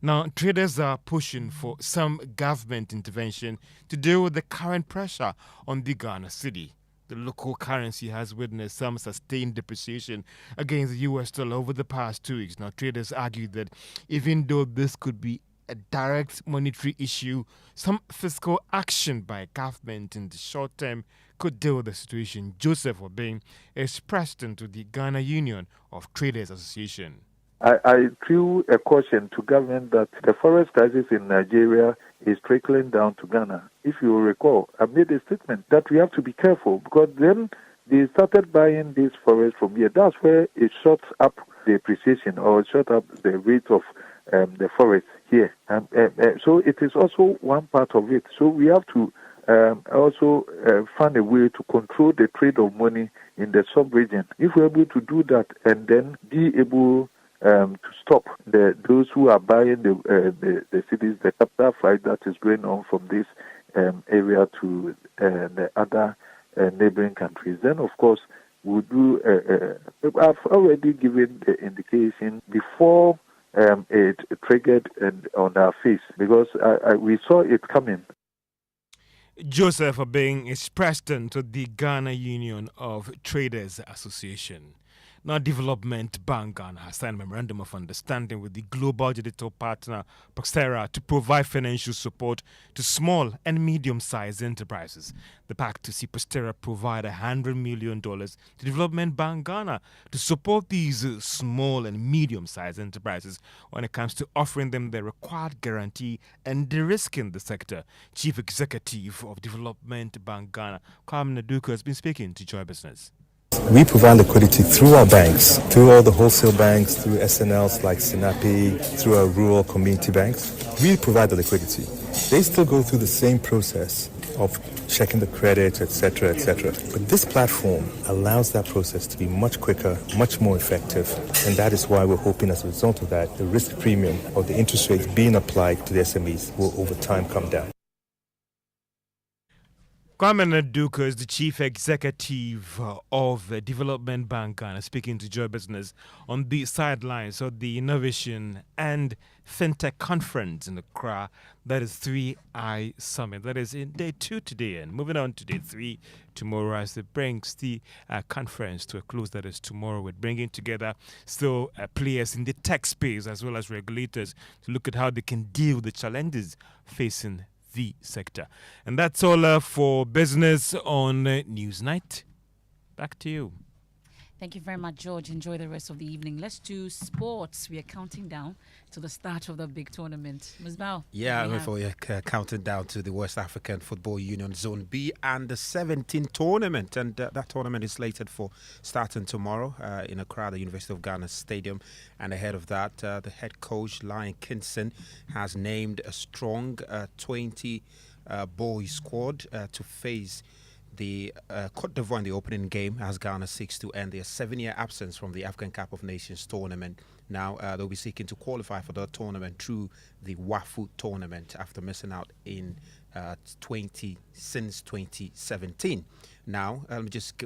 Now, traders are pushing for some government intervention to deal with the current pressure on the Ghana cedi. The local currency has witnessed some sustained depreciation against the US dollar over the past 2 weeks. Now, traders argue that even though this could be a direct monetary issue, some fiscal action by government in the short term could deal with the situation. Joseph Obeng is president of the Ghana Union of Traders Association. I threw a caution to government that the forest crisis in Nigeria is trickling down to Ghana. If you recall, I made a statement that we have to be careful because then they started buying this forest from here. That's where it shot up the appreciation or shot up the rate of the forest here. So it is also one part of it. So we have to also find a way to control the trade of money in the sub-region. If we're able to do that and then be able to stop those who are buying the cities, the capital flight that is going on from this area to the other neighboring countries, then of course we'll do. I've already given the indication before it triggered on our face because we saw it coming. Joseph Obeng is president of the Ghana Union of Traders Association. Now, Development Bank Ghana has signed a memorandum of understanding with the global digital partner Proxera to provide financial support to small and medium-sized enterprises. The pact to see Proxera provide $100 million to Development Bank Ghana to support these small and medium-sized enterprises when it comes to offering them the required guarantee and de-risking the sector. Chief Executive of Development Bank Ghana, Kwame Naduka, has been speaking to Joy Business. We provide liquidity through our banks, through all the wholesale banks, through SNLs like Sinapi, through our rural community banks. We provide the liquidity. They still go through the same process of checking the credit, etc., etc. But this platform allows that process to be much quicker, much more effective. And that is why we're hoping as a result of that, the risk premium or the interest rates being applied to the SMEs will over time come down. Kwame Naduka is the chief executive of the Development Bank Ghana, speaking to Joy Business on the sidelines of the Innovation and Fintech Conference in Accra. That is 3i Summit. That is in day 2 today, and moving on to day 3 tomorrow as it brings the conference to a close. That is tomorrow. We're bringing together still players in the tech space as well as regulators to look at how they can deal with the challenges facing the sector. And that's all for business on Newsnight. Back to you. Thank you very much, George. Enjoy the rest of the evening. Let's do sports. We are counting down to the start of the big tournament. Ms. Bao. Yeah, we're counting down to the West African Football Union Zone B and the 17th tournament. And that tournament is slated for starting tomorrow in Accra, the University of Ghana Stadium. And ahead of that, the head coach, Lion Kinson, has named a strong 20-boy squad to face the Côte d'Ivoire in the opening game as Ghana seeks to end their 7-year absence from the African Cup of Nations tournament. Now they'll be seeking to qualify for the tournament through the WAFU tournament after missing out in since 2017. Now let me just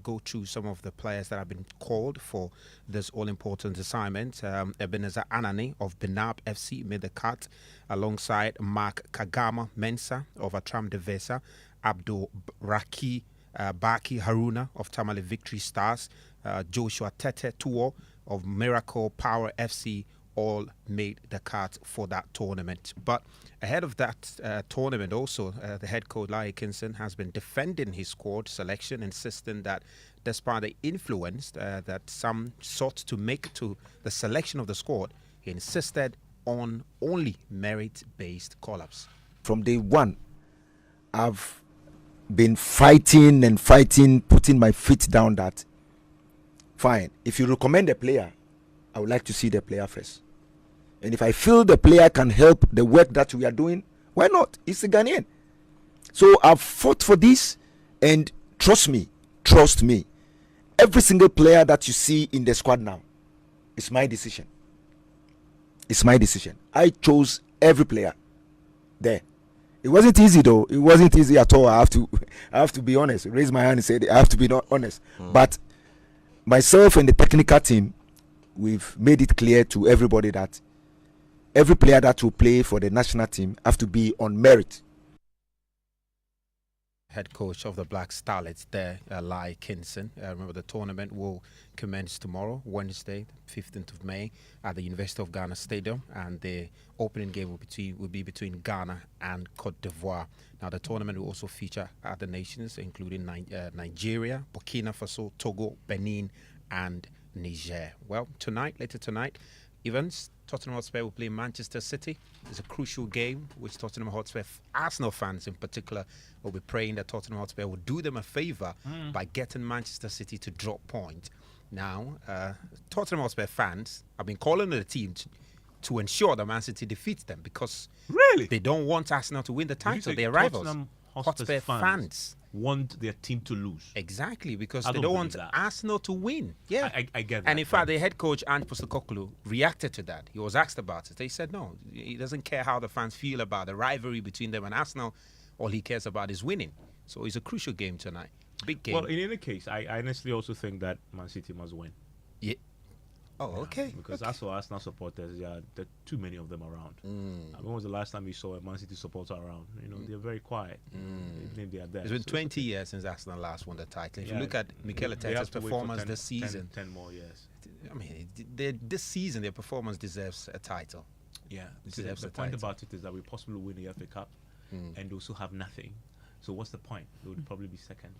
go through some of the players that have been called for this all-important assignment. Ebenezer Anani of Benab FC made the cut alongside Mark Kagama Mensah of Atram Devesa, Abdul Raki Baki Haruna of Tamale Victory Stars, Joshua Tete Tuo of Miracle Power FC all made the cut for that tournament. But ahead of that tournament also, the head coach Lai Kinson has been defending his squad selection, insisting that despite the influence that some sought to make to the selection of the squad, he insisted on only merit-based call-ups. From day one, I've been fighting, putting my feet down that, fine, if you recommend a player, I would like to see the player first. And if I feel the player can help the work that we are doing, why not? He's a Ghanaian. So I've fought for this, and trust me, every single player that you see in the squad now, it's my decision. It's my decision. I chose every player there. It wasn't easy though. It wasn't easy at all. I have to be honest. Raise my hand and say I have to be honest. But myself and the technical team, we've made it clear to everybody that every player that will play for the national team have to be on merit. Head coach of the Black Starlets there, Lai Kinson. Remember, the tournament will commence tomorrow, Wednesday, 15th of May, at the University of Ghana Stadium, and the opening game will be between Ghana and Côte d'Ivoire. Now, the tournament will also feature other nations, including Nigeria, Burkina Faso, Togo, Benin, and Niger. Well, later tonight, events. Tottenham Hotspur will play Manchester City. It's a crucial game, which Tottenham Hotspur, Arsenal fans in particular, will be praying that Tottenham Hotspur will do them a favour by getting Manchester City to drop points. Now, Tottenham Hotspur fans have been calling on the team to ensure that Man City defeats them because they don't want Arsenal to win the title. They're rivals. Tottenham Hotspur fans want their team to lose. Exactly, because they don't want Arsenal to win. Yeah, I get that. And in fact, the head coach, Ange Postecoglou, reacted to that. He was asked about it. They said no, he doesn't care how the fans feel about the rivalry between them and Arsenal. All he cares about is winning. So it's a crucial game tonight. Big game. Well, in any case, I honestly also think that Man City must win. Yeah. Oh, okay. Because I saw Arsenal supporters, there are too many of them around. When was the last time you saw a Man City supporter around? They're very quiet. They are there. It's been 20 years since Arsenal last won the title. If you look at Mikel Arteta's performance this season, 10 more years. I mean, this season their performance deserves a title. Yeah, the point about it is that we possibly win the FA Cup and also have nothing. So what's the point? They would probably be second.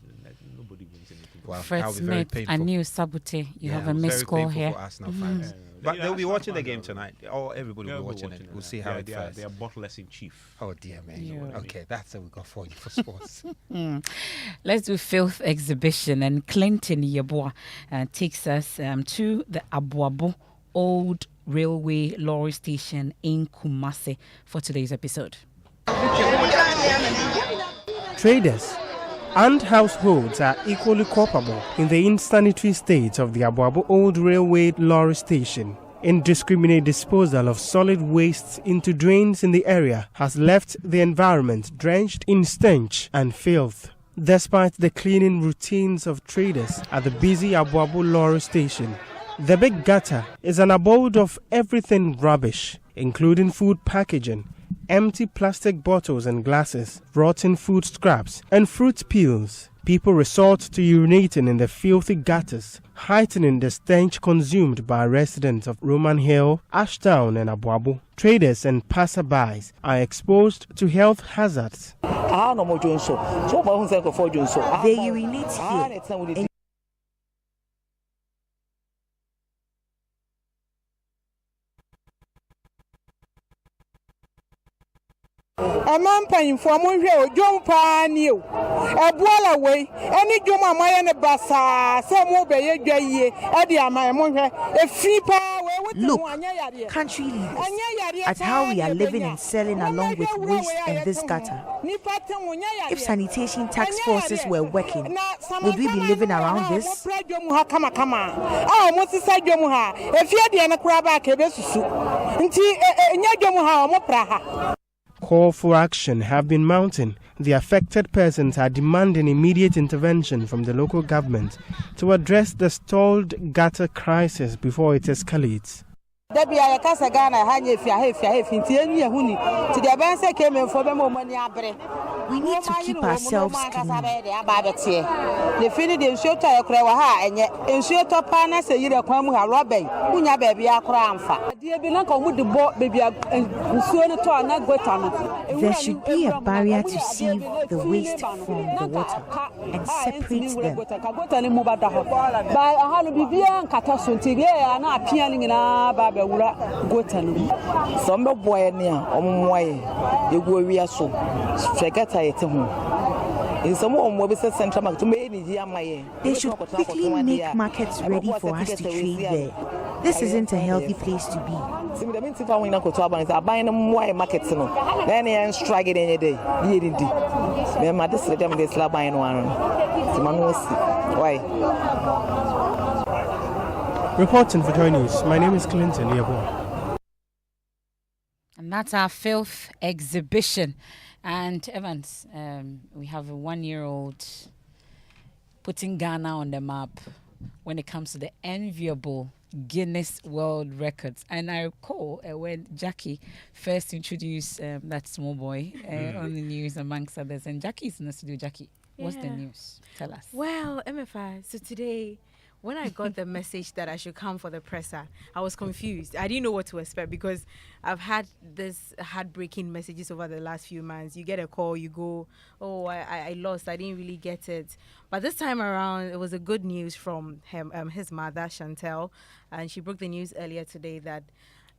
Nobody wins anything. Wow, Fred Smith and Neil Sabute, you have a missed call here. For Arsenal fans. But they'll be watching the game tonight. Everybody will be watching it. We'll see how it fares. They are bottleless in chief. Oh dear man. Okay, that's what we got for you for sports. Let's do filth exhibition, and Clinton Yeboah takes us to the Apawu Old Railway Lorry Station in Kumasi for today's episode. Traders and households are equally culpable in the insanitary state of the Apawu Old Railway Lorry Station. Indiscriminate disposal of solid wastes into drains in the area has left the environment drenched in stench and filth. Despite the cleaning routines of traders at the busy Apawu Lorry Station, the Big Gutter is an abode of everything rubbish, including food packaging, empty plastic bottles and glasses, rotten food scraps, and fruit peels. People resort to urinating in the filthy gutters, heightening the stench consumed by residents of Roman Hill, Ashtown, and Apawu. Traders and passerbys are exposed to health hazards. They urinate here. A man paying for one here, John Pan, you. A boiler way, any Joma Mayan Bassa, some more by a gay, Eddie, my money, a free power. Look, country leaders, at how we are living and selling along with waste in this gutter. If sanitation task forces were working, would we be living around this? Call for action have been mounting. The affected persons are demanding immediate intervention from the local government to address the stalled gutter crisis before it escalates. We need to keep ourselves clean. There should be a barrier to sieve the waste from the water and separate Some boy near you go we are so forget I in some more central market to me. They should quickly make markets ready for us to trade there. This isn't a healthy place to be. Buying markets no. Then I strike it any day. Remember this them they slap buying one. Why? Reporting for Joy News, my name is Clinton Liabo. And that's our filth exhibition. And Evans, we have a 1-year-old putting Ghana on the map when it comes to the enviable Guinness World Records. And I recall when Jackie first introduced that small boy on the news amongst others. And Jackie's in the studio. Jackie, what's the news? Tell us. Well, Emefa, so today, when I got the message that I should come for the presser, I was confused. I didn't know what to expect because I've had this heartbreaking messages over the last few months. You get a call, you go, oh, I lost. I didn't really get it. But this time around, it was a good news from his mother, Chantel. And she broke the news earlier today that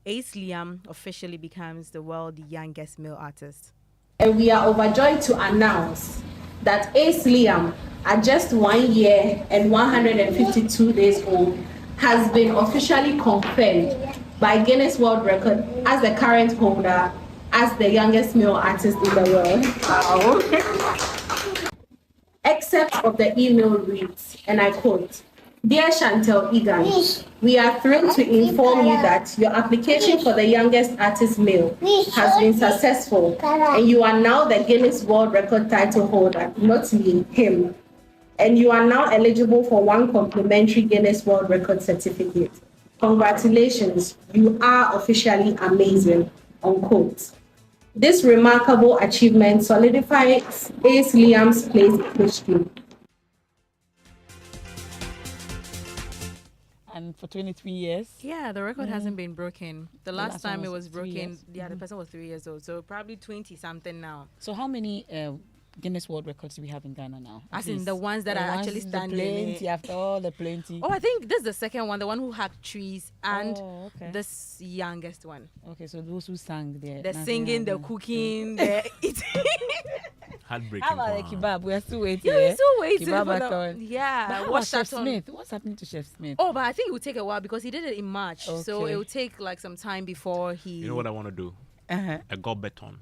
Ace Liam officially becomes the world's youngest male artist. And we are overjoyed to announce that Ace Liam, at just 1 year and 152 days old, has been officially confirmed by Guinness World Record as the current holder as the youngest male artist in the world. Wow. Except of the email reads, and I quote, "Dear Chantel Egan, we are thrilled to inform you that your application for the youngest artist male has been successful and you are now the Guinness World Record title holder, not me, him. And you are now eligible for 1 complimentary Guinness World Record certificate. Congratulations, you are officially amazing," unquote. This remarkable achievement solidifies Ace Liam's place in history. And for 23 years? Yeah, the record hasn't been broken. The last time it was broken, the person was 3 years old. So probably 20-something now. So how many Guinness World Records do we have in Ghana now? As in the ones that are actually standing. Plenty, after all the plenty. Oh, I think this is the second one, the one who hacked trees, and this youngest one. Okay, so those who sang there. The singing, the cooking, the eating. Heartbreaking. How about the kebab? We are still waiting. Yeah, we're still waiting. Kebab yeah. But what's Chef Smith? What's happening to Chef Smith? Oh, but I think it will take a while because he did it in March. Okay. So it will take like some time before he... You know what I want to do? A goal beton.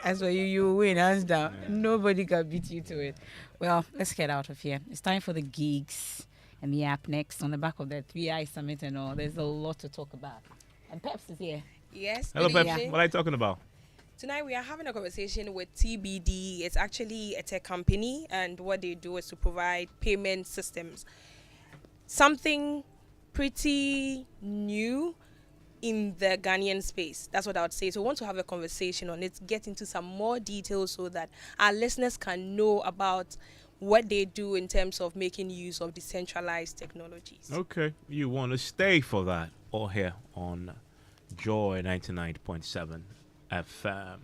As well, you win, hands down. Yeah. Nobody can beat you to it. Well, let's get out of here. It's time for the gigs and the app next. On the back of the 3i Summit and all, there's a lot to talk about. And Peps is here. Yes. Hello, Peps. What are you talking about? Tonight we are having a conversation with TBD. It's actually a tech company, and what they do is to provide payment systems. Something pretty new in the Ghanaian space. That's what I would say. So I want to have a conversation on it, get into some more details so that our listeners can know about what they do in terms of making use of decentralized technologies. Okay, you want to stay for that, or here on Joy 99.7 FM.